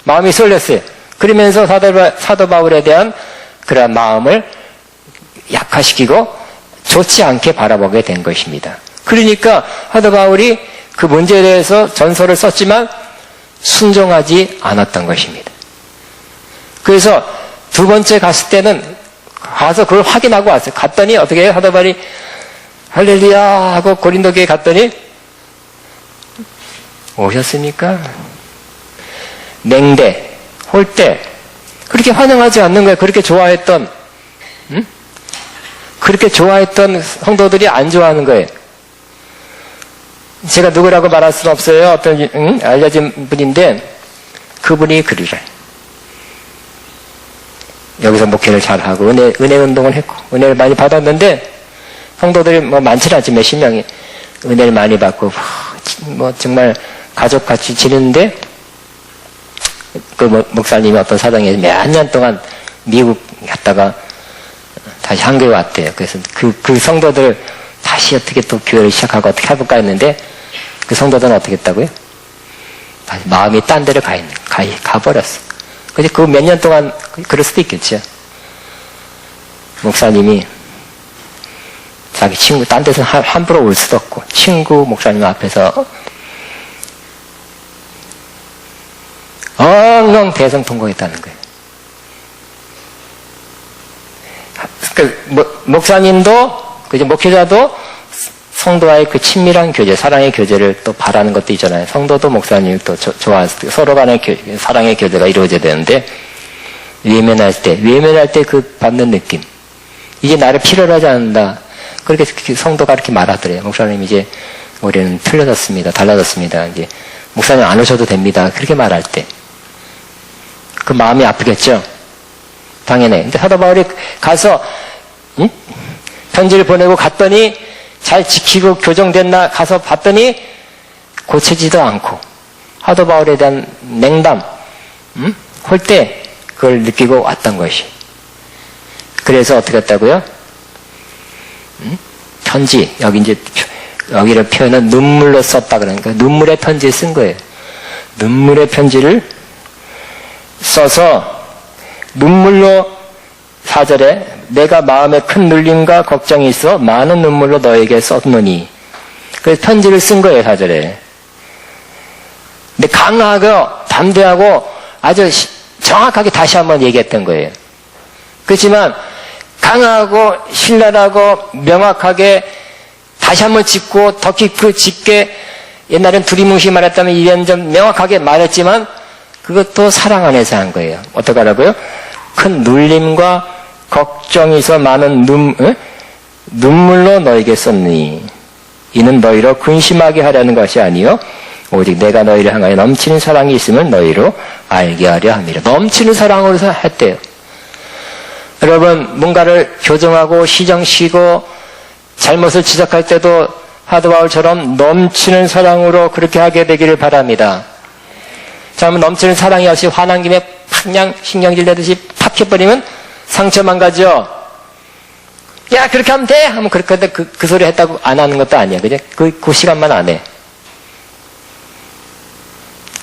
마음이 쏠렸어요. 그러면서 사도 바울에 대한 그런 마음을 약화시키고 좋지 않게 바라보게 된 것입니다. 그러니까 사도 바울이 그 문제에 대해서 전서를 썼지만 순종하지 않았던 것입니다. 그래서 2번째 갔을 때는 가서 그걸 확인하고 왔어요. 갔더니 어떻게 해요? 사도 바울이 할렐루야 하고 고린도 교회 갔더니 오셨습니까? 냉대, 홀대 그렇게 환영하지 않는 거예요. 그렇게 좋아했던 성도들이 안 좋아하는 거예요. 제가 누구라고 말할 수는 없어요. 어떤 알려진 분인데 그분이 그리래. 여기서 목회를 잘하고 은혜 운동을 했고 은혜를 많이 받았는데 성도들이 많지는 않지 몇십 명이 은혜를 많이 받고 정말 가족같이 지내는데 그 목사님이 어떤 사정에 몇 년 동안 미국 갔다가 다시 한국에 왔대요. 그래서 그 성도들 다시 어떻게 또 교회를 시작하고 어떻게 해볼까 했는데 그 성도들은 어떻게 했다고요? 마음이 딴 데를 가버렸어. 그래서 그 몇 년 동안 그럴 수도 있겠죠. 목사님이 자기 친구, 딴 데서는 함부로 올 수도 없고 친구 목사님 앞에서 엉엉 대성통곡했다는 거예요. 목사님도 목회자도 성도와의 그 친밀한 교제, 사랑의 교제를 또 바라는 것도 있잖아요. 성도도 목사님 또 좋아하는 서로 간의 사랑의 교제가 이루어져야 되는데 외면할 때 그 받는 느낌. 이제 나를 필요로 하지 않는다. 그렇게 성도가 이렇게 말하더래요. 목사님 이제 올해는 틀려졌습니다. 달라졌습니다. 이제 목사님 안 오셔도 됩니다. 그렇게 말할 때. 그 마음이 아프겠죠? 당연해. 근데 사도 바울이 가서 편지를 보내고 갔더니 잘 지키고 교정됐나 가서 봤더니 고쳐지도 않고 사도 바울에 대한 냉담, 홀대 그걸 느끼고 왔던 것이. 그래서 어떻게 했다고요? 편지 여기를 표현은 눈물로 썼다 그러니까 눈물의 편지를 쓴 거예요. 눈물의 편지를 써서 눈물로 4절에 내가 마음에 큰 눌림과 걱정이 있어 많은 눈물로 너에게 썼노니. 그래서 편지를 쓴 거예요, 4절에. 근데 강하고 담대하고 아주 정확하게 다시 한번 얘기했던 거예요. 그렇지만 강하고 신랄하고 명확하게 다시 한번 짚고 더 깊게 옛날엔 두리뭉실 말했다면 이런 좀 명확하게 말했지만 그것도 사랑 안에서 한 거예요. 어떻게 하라고요? 큰 눌림과 걱정이 있어 많은 눈물로 너에게 썼니. 이는 너희로 근심하게 하려는 것이 아니요 오직 내가 너희를 향하여 넘치는 사랑이 있음을 너희로 알게 하려 함이라. 넘치는 사랑으로 했대요. 여러분 뭔가를 교정하고 시정시고 잘못을 지적할 때도 사도 바울처럼 넘치는 사랑으로 그렇게 하게 되기를 바랍니다. 잘못 넘치는 사랑이 없이 화난 김에 그냥 신경질 내듯이 팍 해버리면 상처만 가죠. 야 그렇게 하면 돼! 하면 그렇게 하는데 그 소리 했다고 안 하는 것도 아니야. 그냥 그 시간만 안 해.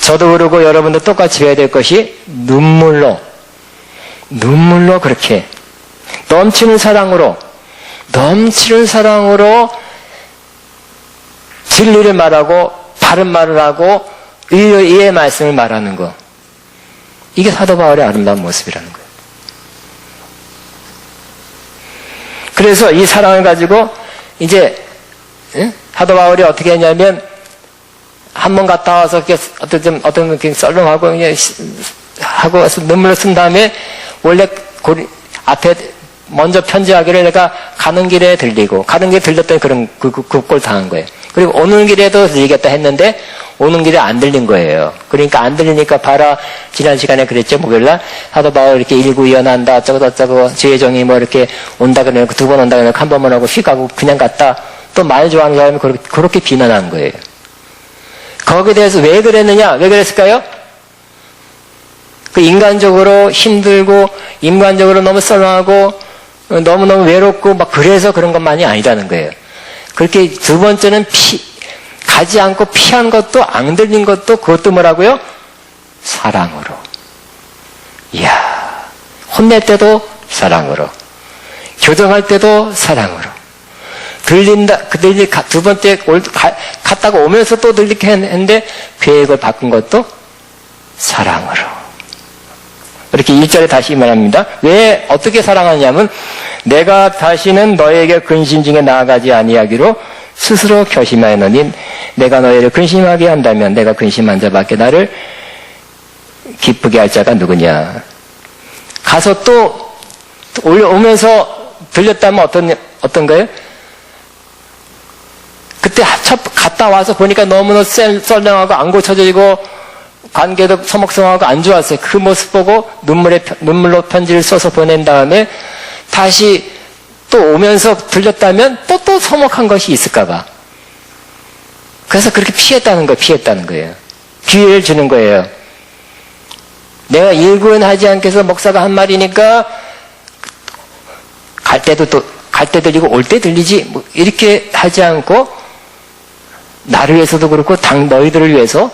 저도 그러고 여러분도 똑같이 해야 될 것이 눈물로 그렇게 넘치는 사랑으로 진리를 말하고 바른 말을 하고 의의 말씀을 말하는 거. 이게 사도 바울의 아름다운 모습이라는 거예요. 그래서 이 사랑을 가지고 이제 사도 바울이 어떻게 했냐면 한 번 갔다 와서 어떤 썰렁하고 그냥 하고 와서 눈물을 쓴 다음에 원래 앞에 먼저 편지하기를 내가 가는 길에 들리고 가는 길에 들렸더니 그런 그 꼴 당한 거예요. 그리고 오는 길에도 들리겠다 했는데 오는 길에 안 들린 거예요. 그러니까 안 들리니까 봐라 지난 시간에 그랬죠. 목요일날 사도 바울 이렇게 일구이연한다 어쩌고 지혜정이 뭐 이렇게 온다 그래놓고 두 번 온다 그래놓고 한 번만 하고 휙 가고 그냥 갔다 또 말 좋아하는 사람이 그렇게 비난한 거예요. 거기에 대해서 왜 그랬느냐? 왜 그랬을까요? 그 인간적으로 힘들고 인간적으로 너무 썰렁하고 너무너무 외롭고 막 그래서 그런 것만이 아니라는 거예요. 그렇게 두 번째는 가지 않고 피한 것도 안 들린 것도 그것도 뭐라고요? 사랑으로. 이야, 혼낼 때도 사랑으로, 교정할 때도 사랑으로. 두 번째 갔다가 오면서 또 들리게 했는데 계획을 바꾼 것도 사랑으로. 이렇게 1절에 다시 말합니다. 왜 어떻게 사랑하냐면 내가 다시는 너에게 근심 중에 나아가지 아니하기로 스스로 결심하였노니 내가 너희를 근심하게 한다면 내가 근심한 자밖에 나를 기쁘게 할 자가 누구냐. 가서 또 오면서 들렸다면 어떤 거예요? 그때 갔다 와서 보니까 너무나 썰렁하고 안 고쳐지고 관계도 서먹서먹하고 안 좋았어요. 그 모습 보고 눈물로 편지를 써서 보낸 다음에 다시 또 오면서 들렸다면 또 서먹한 것이 있을까봐. 그래서 그렇게 피했다는 거예요. 기회를 주는 거예요. 내가 일구는 하지 않겠어 목사가 한 말이니까 갈 때 들리고 올 때 들리지 뭐 이렇게 하지 않고 나를 위해서도 그렇고 너희들을 위해서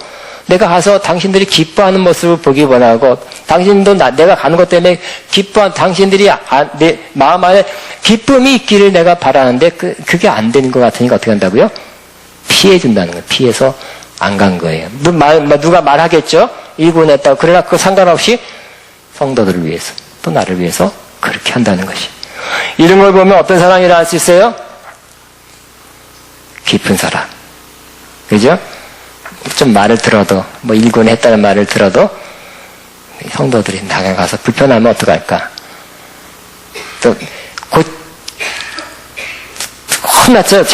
내가 가서 당신들이 기뻐하는 모습을 보기 원하고 당신도 내가 가는 것 때문에 기뻐한 당신들이 내 마음 안에 기쁨이 있기를 내가 바라는데 그게 안 되는 것 같으니까 어떻게 한다고요? 피해준다는 거예요. 피해서 안 간 거예요. 누가 말하겠죠? 일군했다고. 그러나 그거 상관없이 성도들을 위해서 또 나를 위해서 그렇게 한다는 것이. 이런 걸 보면 어떤 사랑이라 할 수 있어요? 깊은 사랑. 그죠? 좀 말을 들어도, 일군에 했다는 말을 들어도, 성도들이 나가서 불편하면 어떡할까? 또, 혼났죠?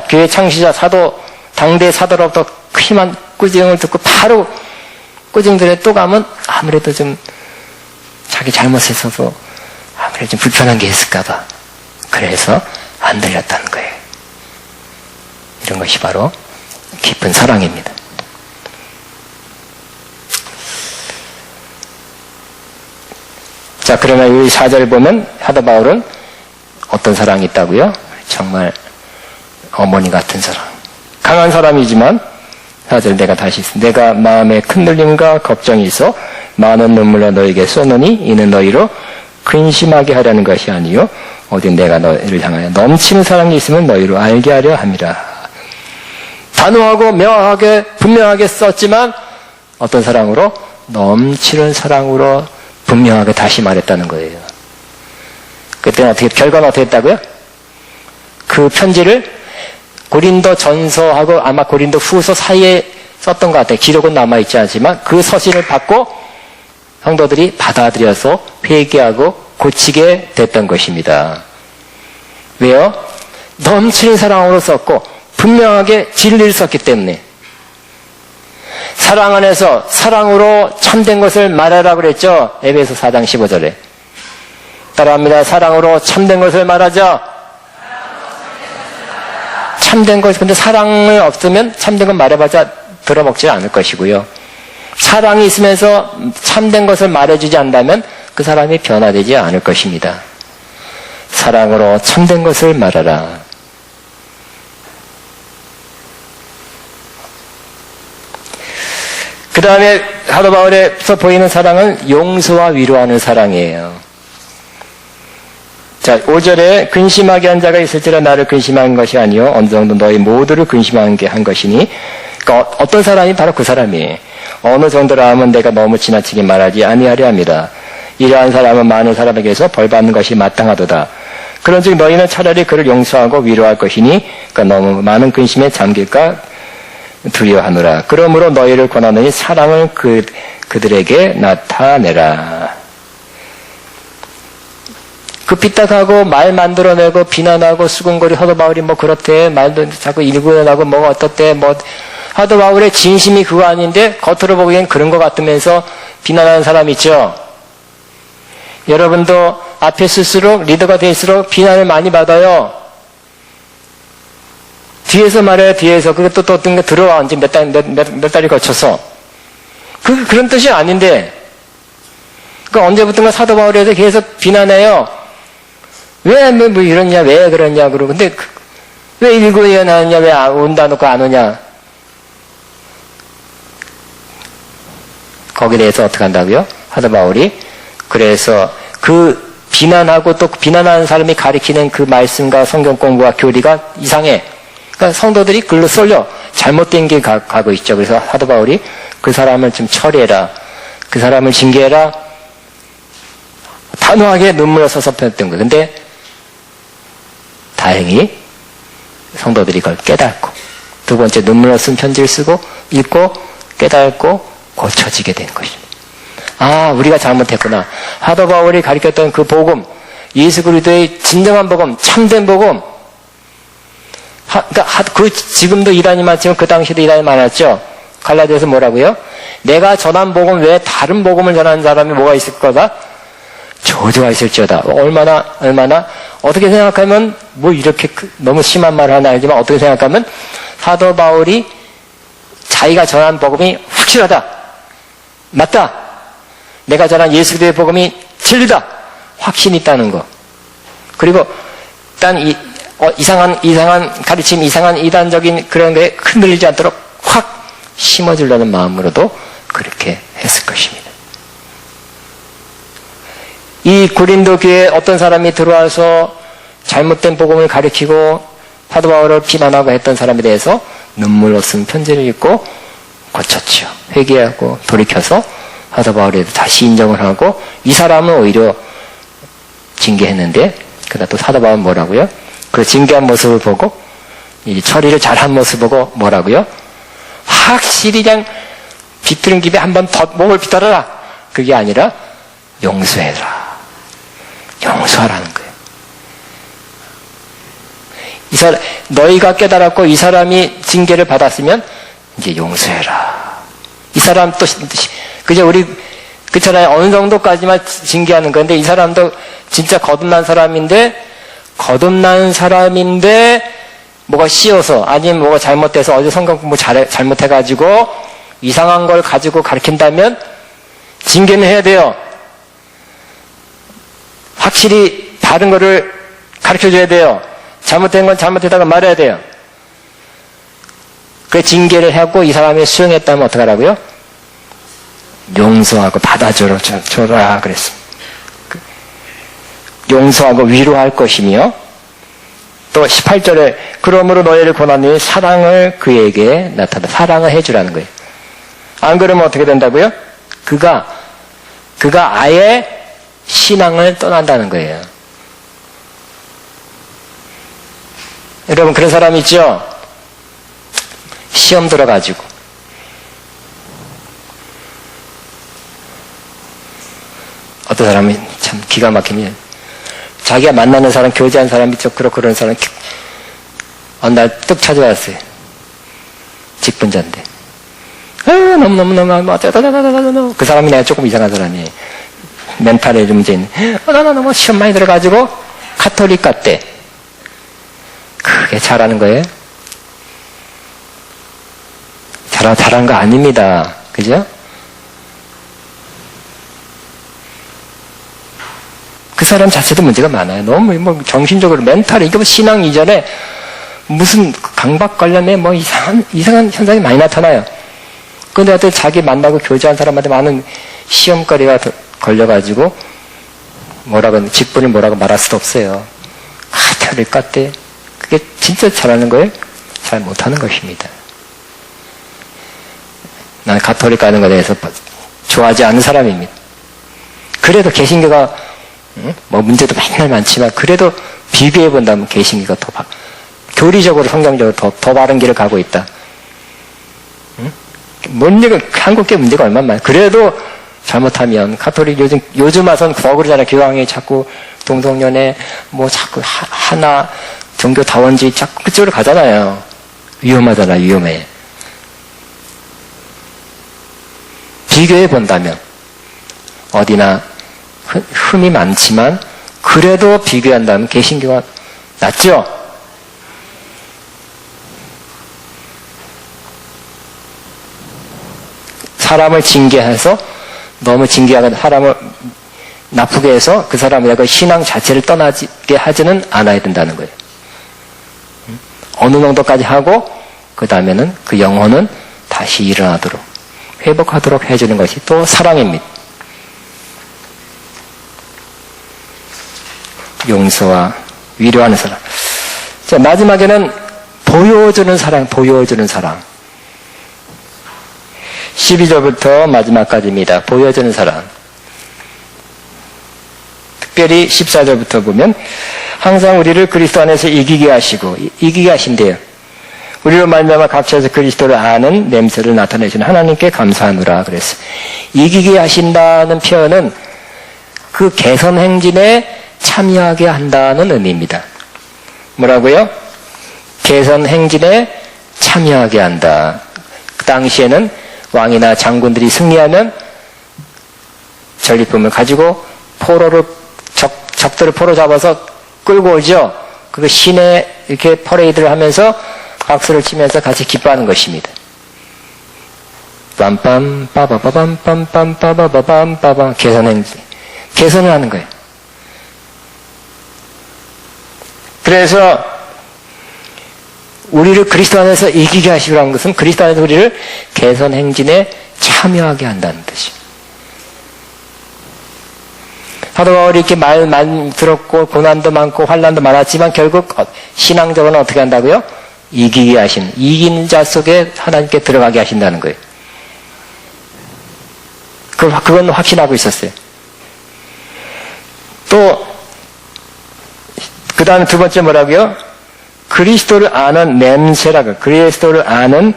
교회 창시자, 당대 사도로부터 심한 꾸중을 듣고 바로 꾸중들에 또 가면 아무래도 좀 자기 잘못했어도 아무래도 좀 불편한 게 있을까봐. 그래서 안 들렸다는 거예요. 이런 것이 바로 깊은 사랑입니다. 자, 그러면 이 4절을 보면 사도 바울은 어떤 사랑이 있다고요? 정말 어머니 같은 사랑. 강한 사람이지만 4절 내가 마음에 큰 눌림과 걱정이 있어 많은 눈물로 너에게 쏘노니 이는 너희로 근심하게 하려는 것이 아니요 오직 내가 너희를 향하여 넘치는 사랑이 있으면 너희로 알게 하려 함이라. 단호하고 명확하게 분명하게 썼지만 어떤 사랑으로? 넘치는 사랑으로 분명하게 다시 말했다는 거예요. 그때는 결과는 어떻게 했다고요? 그 편지를 고린도 전서하고 아마 고린도 후서 사이에 썼던 것 같아요. 기록은 남아있지 않지만 그 서신을 받고 성도들이 받아들여서 회개하고 고치게 됐던 것입니다. 왜요? 넘치는 사랑으로 썼고 분명하게 진리를 썼기 때문에. 사랑 안에서 사랑으로 참된 것을 말하라고 그랬죠. 에베소 4장 15절에. 따라합니다. 사랑으로 참된 것을 말하자. 참된 것, 근데 사랑을 없으면 참된 건 말해봤자 들어먹지 않을 것이고요. 사랑이 있으면서 참된 것을 말해주지 않는다면 그 사람이 변화되지 않을 것입니다. 사랑으로 참된 것을 말하라. 그 다음에 사도 바울에서 보이는 사랑은 용서와 위로하는 사랑이에요. 자, 5절에 근심하게 한 자가 있을지라 나를 근심한 것이 아니요 어느 정도 너희 모두를 근심하게 한 것이니. 그러니까 어떤 사람이 바로 그 사람이에요. 어느 정도라 하면 내가 너무 지나치게 말하지 아니하려 합니다. 이러한 사람은 많은 사람에게서 벌받는 것이 마땅하도다. 그런즉 너희는 차라리 그를 용서하고 위로할 것이니 그러니까 너무 많은 근심에 잠길까 두려워하노라. 그러므로 너희를 권하노니 사랑을 그들에게 나타내라. 그 삐딱하고 말 만들어내고 비난하고 수근거리 사도 바울이 뭐 그렇대 말도 자꾸 일구어나고 뭐가 어떻대 뭐 사도 바울의 진심이 그거 아닌데 겉으로 보기엔 그런 것 같으면서 비난하는 사람 있죠. 여러분도 앞에 쓸수록 리더가 될수록 비난을 많이 받아요. 뒤에서 말해요. 뒤에서 그게 또 어떤 게 들어와 이제 몇 달이 거쳐서 그런 뜻이 아닌데 그 언제부턴가 사도 바울에 대해서 계속 비난해요. 왜 뭐 이러냐 왜 그러냐 그러고 근데 왜 일구어야 나느냐 왜 온다 놓고 안 오냐 거기에 대해서 어떻게 한다고요? 사도 바울이 그래서 그 비난하고 또 비난하는 사람이 가리키는 그 말씀과 성경 공부와 교리가 이상해. 그러니까 성도들이 글로 쏠려 잘못된 길 가고 있죠. 그래서 사도 바울이 그 사람을 좀 처리해라. 그 사람을 징계해라. 단호하게 눈물을 서섭했던 거예요. 근데 다행히 성도들이 그걸 깨닫고 두 번째 눈물을 쓴 편지를 쓰고 읽고 깨닫고 고쳐지게 된 것입니다. 아, 우리가 잘못했구나. 사도 바울이 가르쳤던 그 복음, 예수 그리스도의 진정한 복음, 참된 복음. 지금도 이단이 많지만 그 당시도 이단이 많았죠. 갈라디아서 뭐라고요? 내가 전한 복음 외에 다른 복음을 전하는 사람이 뭐가 있을 거다? 저주가 있을지어다. 얼마나 어떻게 생각하면 뭐 이렇게 너무 심한 말을 하나 알지만 어떻게 생각하면 사도 바울이 자기가 전한 복음이 확실하다. 맞다. 내가 전한 예수 그리스도의 복음이 진리다. 확신이 있다는 거. 그리고 일단 이상한 가르침, 이상한 이단적인 그런 게 흔들리지 않도록 확 심어주려는 마음으로도 그렇게 했을 것입니다. 이 고린도 교회에 어떤 사람이 들어와서 잘못된 복음을 가르치고 사도 바울을 비난하고 했던 사람에 대해서 눈물로 쓴 편지를 읽고 고쳤죠. 회개하고 돌이켜서 사도 바울에 다시 인정을 하고 이 사람은 오히려 징계했는데 그러다 또 사도 바울은 뭐라고요? 그 징계한 모습을 보고 이 처리를 잘한 모습을 보고 뭐라고요? 확실히 그냥 비틀은 김에 한 번 더 목을 비틀어라. 그게 아니라 용서해라. 용서하라는 거예요. 너희가 깨달았고 이 사람이 징계를 받았으면 이제 용서해라. 이 사람 또 그죠? 우리 그렇잖아요. 어느 정도까지만 징계하는 건데 이 사람도 진짜 거듭난 사람인데 뭐가 씌어서 아니면 뭐가 잘못돼서 어제 성경 공부 잘못해가지고 이상한 걸 가지고 가르친다면 징계는 해야 돼요. 확실히 다른 거를 가르쳐줘야 돼요. 잘못된 건 잘못했다고 말해야 돼요. 그 징계를 하고 이 사람이 수용했다면 어떡하라고요? 용서하고 받아줘라 그랬습니다. 용서하고 위로할 것이며, 또 18절에 그러므로 너희를 권하니 사랑을 그에게 나타나 사랑을 해주라는 거예요. 안 그러면 어떻게 된다고요? 그가 아예 신앙을 떠난다는 거예요. 여러분, 그런 사람 있죠? 시험 들어가지고 어떤 사람이 참 기가 막히면 자기가 만나는 사람, 교제한 사람이 좀 그런 사람 어느 날 뚝 찾아왔어요. 직분자인데 너무 그 사람이 내가 조금 이상한 사람이에요. 멘탈에 문제인 너무 시험 많이 들어가지고 카톨릭 같대. 그게 잘하는 거예요? 잘한 거 아닙니다. 그죠? 그 사람 자체도 문제가 많아요. 너무 정신적으로 멘탈이 이게 신앙 이전에 무슨 강박 관련해 이상한 현상이 많이 나타나요. 그런데 어떤 자기 만나고 교제한 사람한테 많은 시험거리가 걸려가지고 직분이 뭐라고 말할 수도 없어요. 카톨릭 같대. 그게 진짜 잘하는 거예요? 잘 못하는 것입니다. 나는 가톨릭 가는 것에 대해서 좋아하지 않는 사람입니다. 그래도 개신교가 문제도 맨날 많지만 그래도 비교해 본다면 개신교가 더 교리적으로 성경적으로 더 바른 길을 가고 있다. 문제가 한국계 문제가 얼마나 많아요. 그래도 잘못하면 가톨릭 요즘 와서는 더 그러잖아요. 교황이 자꾸 동성연애 자꾸 하나 종교 다원주의 자꾸 그쪽으로 가잖아요. 위험하잖아요. 위험해. 비교해 본다면 어디나 흠이 많지만 그래도 비교한다면 개신교가 낫죠? 사람을 징계해서 너무 징계하고 사람을 나쁘게 해서 그 사람의 그 신앙 자체를 떠나게 하지는 않아야 된다는 거예요. 어느 정도까지 하고 그 다음에는 그 영혼은 다시 일어나도록 회복하도록 해주는 것이 또 사랑입니다. 용서와 위로하는 사랑. 자, 마지막에는 보여주는 사랑. 12절부터 마지막까지입니다. 보여주는 사랑. 특별히 14절부터 보면 항상 우리를 그리스도 안에서 이기게 하신대요. 우리로 말미암아 각처에서 그리스도를 아는 냄새를 나타내시는 하나님께 감사하노라 그랬어요. 이기게 하신다는 표현은 그 개선 행진에 참여하게 한다는 의미입니다. 뭐라고요? 개선 행진에 참여하게 한다. 그 당시에는 왕이나 장군들이 승리하면 전리품을 가지고 적들을 포로 잡아서 끌고 오죠. 그 시내 이렇게 퍼레이드를 하면서 박수를 치면서 같이 기뻐하는 것입니다. 빰빰 빠바바밤 빰빰 빠바바밤 빠밤 개선을 하는 거예요. 그래서 우리를 그리스도 안에서 이기게 하시라는 것은 그리스도 안에서 우리를 개선 행진에 참여하게 한다는 뜻이에요. 사도 바울이 이렇게 말 들었고 고난도 많고 환난도 많았지만 결국 신앙적으로는 어떻게 한다고요? 이기게 하신, 이기는 자 속에 하나님께 들어가게 하신다는 거예요. 그건 확신하고 있었어요. 또 그 다음에 두 번째 뭐라고요? 그리스도를 아는 냄새라고. 그리스도를 아는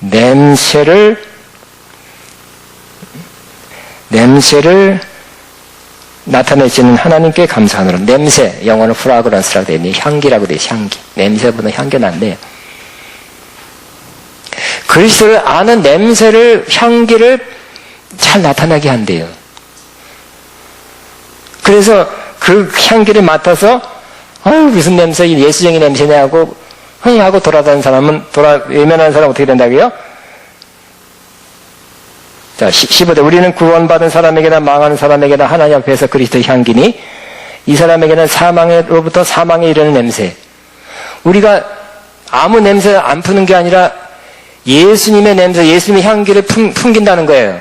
냄새를 나타내시는 하나님께 감사하노라. 냄새, 영어는 프라그런스라고 되어 있네요. 향기라고 되어 있어요. 향기. 냄새보다 향기는 안 돼요. 그리스도를 아는 냄새를, 향기를 잘 나타나게 한대요. 그래서 그 향기를 맡아서 무슨 냄새, 예수적인 냄새냐 하고 흥하고 돌아다니는 사람은 외면하는 사람은 어떻게 된다고요? 자, 15절. 우리는 구원받은 사람에게나 망하는 사람에게나 하나님 앞에서 그리스도의 향기니 이 사람에게는 사망으로부터 사망에 이르는 냄새. 우리가 아무 냄새 안 푸는 게 아니라 예수님의 냄새, 예수님의 향기를 품긴다는 거예요.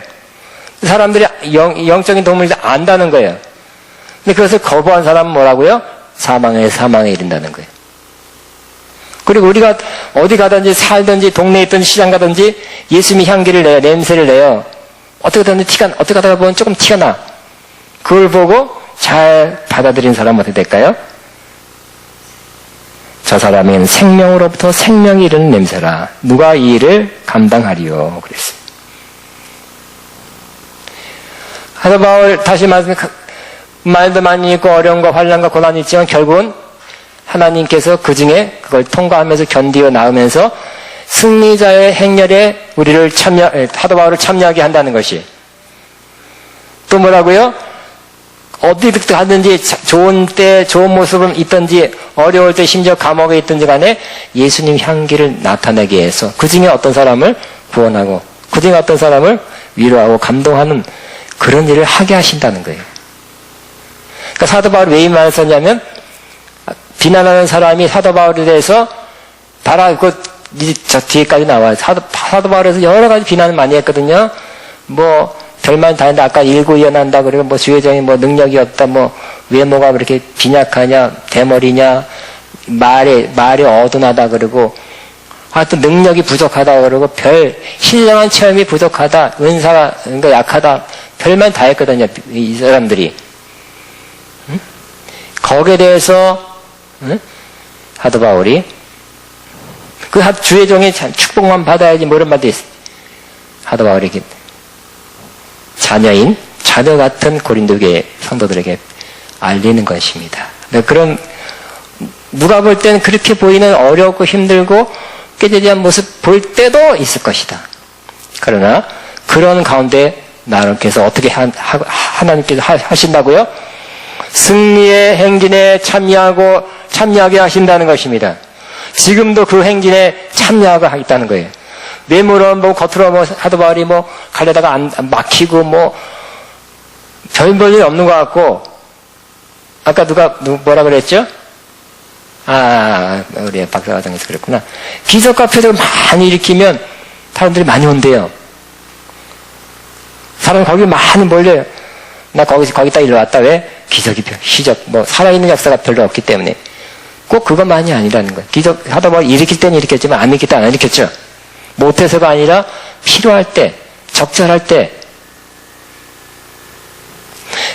사람들이 영적인 동물이 안다는 거예요. 근데 그것을 거부한 사람은 뭐라고요? 사망에 이른다는 거예요. 그리고 우리가 어디 가든지 살든지 동네에 있든 시장 가든지 예수님의 향기를 내요. 냄새를 내요. 어떻게 하다가 보면 조금 티가 나. 그걸 보고 잘 받아들인 사람은 어떻게 될까요? 저 사람은 생명으로부터 생명이 이르는 냄새라. 누가 이 일을 감당하리요? 그랬어요. 사도 바울 다시 말도 많이 있고 어려움과 환난과 고난이 있지만 결국은 하나님께서 그 중에 그걸 통과하면서 견디어 나오면서 승리자의 행렬에 우리를 사도 바울을 참여하게 한다는 것이. 또 뭐라고요? 어디 가든지 좋은 때 좋은 모습은 있든지 어려울 때 심지어 감옥에 있든지 간에 예수님 향기를 나타내게 해서 그 중에 어떤 사람을 구원하고 그 중에 어떤 사람을 위로하고 감동하는 그런 일을 하게 하신다는 거예요. 그러니까 사도 바울이 왜 이 말을 썼냐면 비난하는 사람이 사도 바울에 대해서 저 뒤에까지 나와요. 사도 바울에서 여러 가지 비난을 많이 했거든요. 뭐 별말 다 했는데 아까 일구이연한다 그리고 뭐 주혜정이 뭐 능력이 없다 뭐 외모가 그렇게 빈약하냐 대머리냐 말이 어둔하다 그러고 하여튼 능력이 부족하다 그러고 별 신령한 체험이 부족하다 은사가 그러니까 약하다 별말 다 했거든요. 이 사람들이. 응? 거기에 대해서 사도 바울이 그 주의 종이 축복만 받아야지 뭐 이런 말도 있어요. 사도 바울이 자녀 같은 고린도교회 성도들에게 알리는 것입니다. 그런 누가 볼 때는 그렇게 보이는 어렵고 힘들고 깨지한 모습 볼 때도 있을 것이다. 그러나 그런 가운데 나님께서 어떻게 하나님께서 하신다고요? 승리의 행진에 참여하게 하신다는 것입니다. 지금도 그 행진에 참여하고 있다는 거예요. 외모로 뭐 겉으로 뭐 사도 바울이 뭐 가려다가 안 막히고 뭐 별 일 없는 것 같고 아까 뭐라 그랬죠? 우리 박사과장에서 그랬구나. 기적과 표적을 많이 일으키면 사람들이 많이 온대요. 사람 거기 많이 몰려요. 나 거기다 일로 왔다. 왜? 기적이 시적 뭐 살아있는 역사가 별로 없기 때문에 꼭 그것만이 아니라는 거예요. 기적 하다 보면 일으킬 때는 일으켰지만 안 일으킬 때 안 일으켰죠. 못해서가 아니라 필요할 때 적절할 때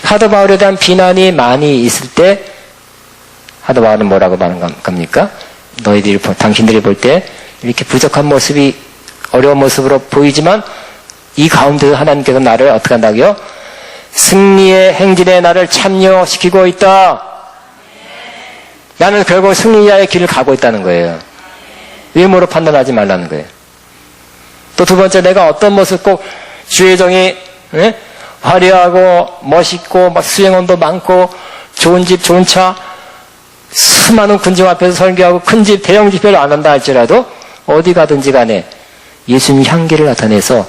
사도 바울에 대한 비난이 많이 있을 때 사도 바울은 뭐라고 말하는 겁니까? 당신들이 볼 때 이렇게 부족한 모습이 어려운 모습으로 보이지만 이 가운데서 하나님께서 나를 어떻게 한다고요? 승리의 행진에 나를 참여시키고 있다. 나는 결국 승리자의 길을 가고 있다는 거예요. 외모로 판단하지 말라는 거예요. 또 두 번째, 내가 어떤 모습 꼭 주의 종이 화려하고 멋있고 막 수행원도 많고 좋은 집 좋은 차 수많은 군중 앞에서 설교하고 큰 집 대형 집회를 안 한다 할지라도 어디 가든지 간에 예수님 향기를 나타내서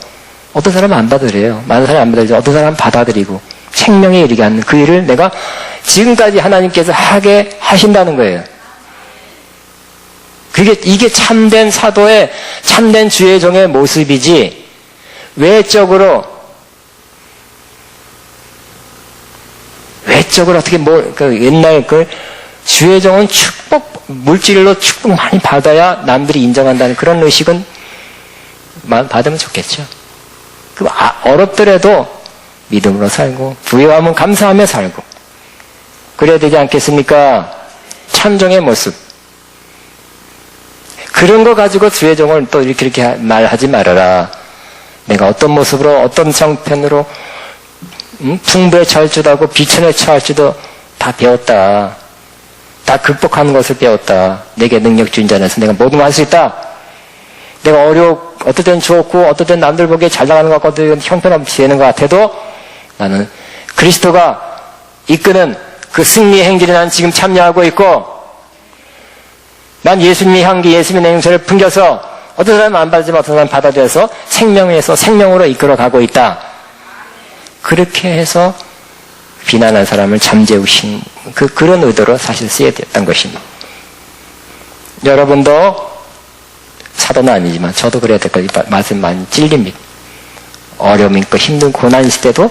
어떤 사람은 안 받아들여요. 많은 사람은 안 받아들여요. 어떤 사람은 받아들이고 생명에 이르게 하는 그 일을 내가 지금까지 하나님께서 하게 하신다는 거예요. 이게 참된 사도의 참된 주의 종의 모습이지 외적으로 어떻게 옛날 주의 종은 물질로 축복 많이 받아야 남들이 인정한다는 그런 의식은 받으면 좋겠죠. 어렵더라도 믿음으로 살고 부유하면 감사하며 살고 그래야 되지 않겠습니까? 참종의 모습. 그런 거 가지고 주의 종을 또 이렇게 말하지 말아라. 내가 어떤 모습으로 어떤 형편으로 풍부에 처할지도 하고 비천에 처할지도 다 배웠다. 다 극복하는 것을 배웠다. 내게 능력 주인 자라서 내가 모든 걸 할 수 있다. 내가 어떨 땐 좋고 어떨 땐 남들 보기에 잘 나가는 것 같고 어떨 땐 형편없이 되는 것 같아도 나는 그리스도가 이끄는 그 승리의 행진에 난 지금 참여하고 있고 난 예수님의 향기, 예수님의 냄새를 풍겨서 어떤 사람은 안 받지만 어떤 사람은 받아들여서 생명에서 생명으로 이끌어가고 있다. 그렇게 해서 비난한 사람을 잠재우신 그런 의도로 사실 쓰여야 됐던 것입니다. 여러분도 사도는 아니지만 저도 그래야 될 거예요. 말씀 많이 찔립니다. 어려움 있고 힘든 고난 있을 때도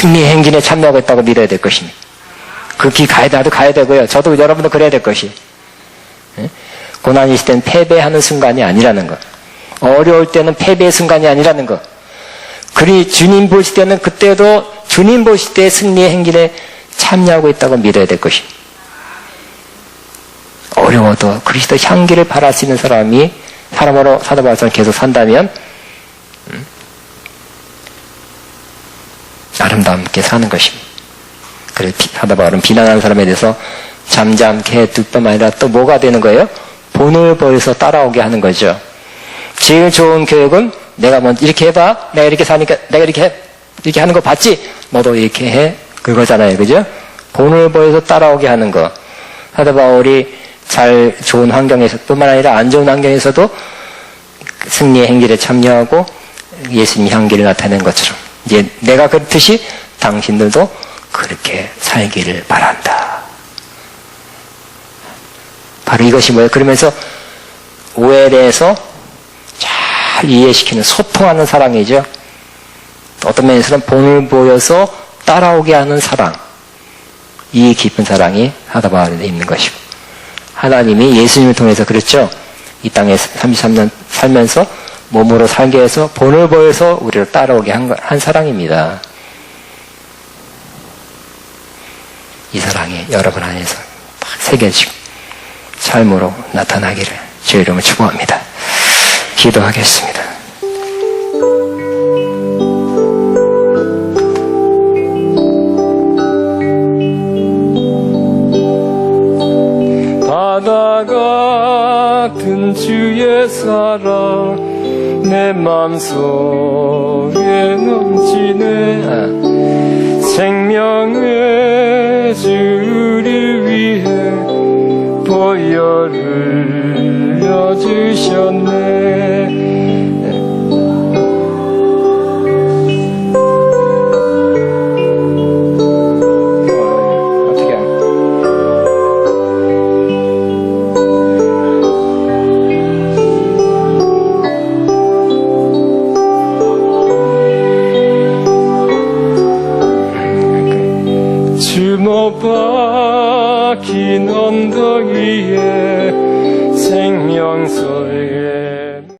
승리의 행진에 참여하고 있다고 믿어야 될 것입니다. 그 길 나도 가야 되고요. 저도 여러분도 그래야 될 것이. 고난이 있을 때는 패배하는 순간이 아니라는 것. 어려울 때는 패배의 순간이 아니라는 것. 그리 주님 보실 때는 그때도 주님 보실 때 승리의 행진에 참여하고 있다고 믿어야 될 것이. 어려워도 그리스도 향기를 바랄 수 있는 사람이 사람으로 사도 바울처럼 계속 산다면 아름답게 사는 것입니다. 그래서 사도 바울은 비난하는 사람에 대해서 잠잠케 해둘 뿐만 아니라 또 뭐가 되는 거예요? 본을 보여서 따라오게 하는 거죠. 제일 좋은 교육은 내가 먼저 이렇게 해봐. 내가 이렇게 사니까 내가 이렇게 하는 거 봤지? 너도 이렇게 해. 그거잖아요. 그죠? 본을 보여서 따라오게 하는 거. 사도 바울이 좋은 환경에서 뿐만 아니라 안 좋은 환경에서도 승리의 행진에 참여하고 예수님 향기를 나타낸 것처럼 이제 내가 그렇듯이 당신들도 그렇게 살기를 바란다. 바로 이것이 뭐예요? 그러면서 오해에 대해서 잘 이해시키는 소통하는 사랑이죠. 어떤 면에서는 본을 보여서 따라오게 하는 사랑. 이 깊은 사랑이 사도 바울에 있는 것이고 하나님이 예수님을 통해서 그렇죠. 이 땅에 33년 살면서 몸으로 살게 해서 본을 보여서 우리를 따라오게 한 사랑입니다. 이 사랑이 여러분 안에서 막 새겨지고 삶으로 나타나기를 주의 이름으로 축복합니다. 기도하겠습니다. 바다 같은 주의 사랑 내 맘속에 넘치네 생명의 주를 위해 보혈을 흘려주셨네 못 박힌 언덕 위에 생명소에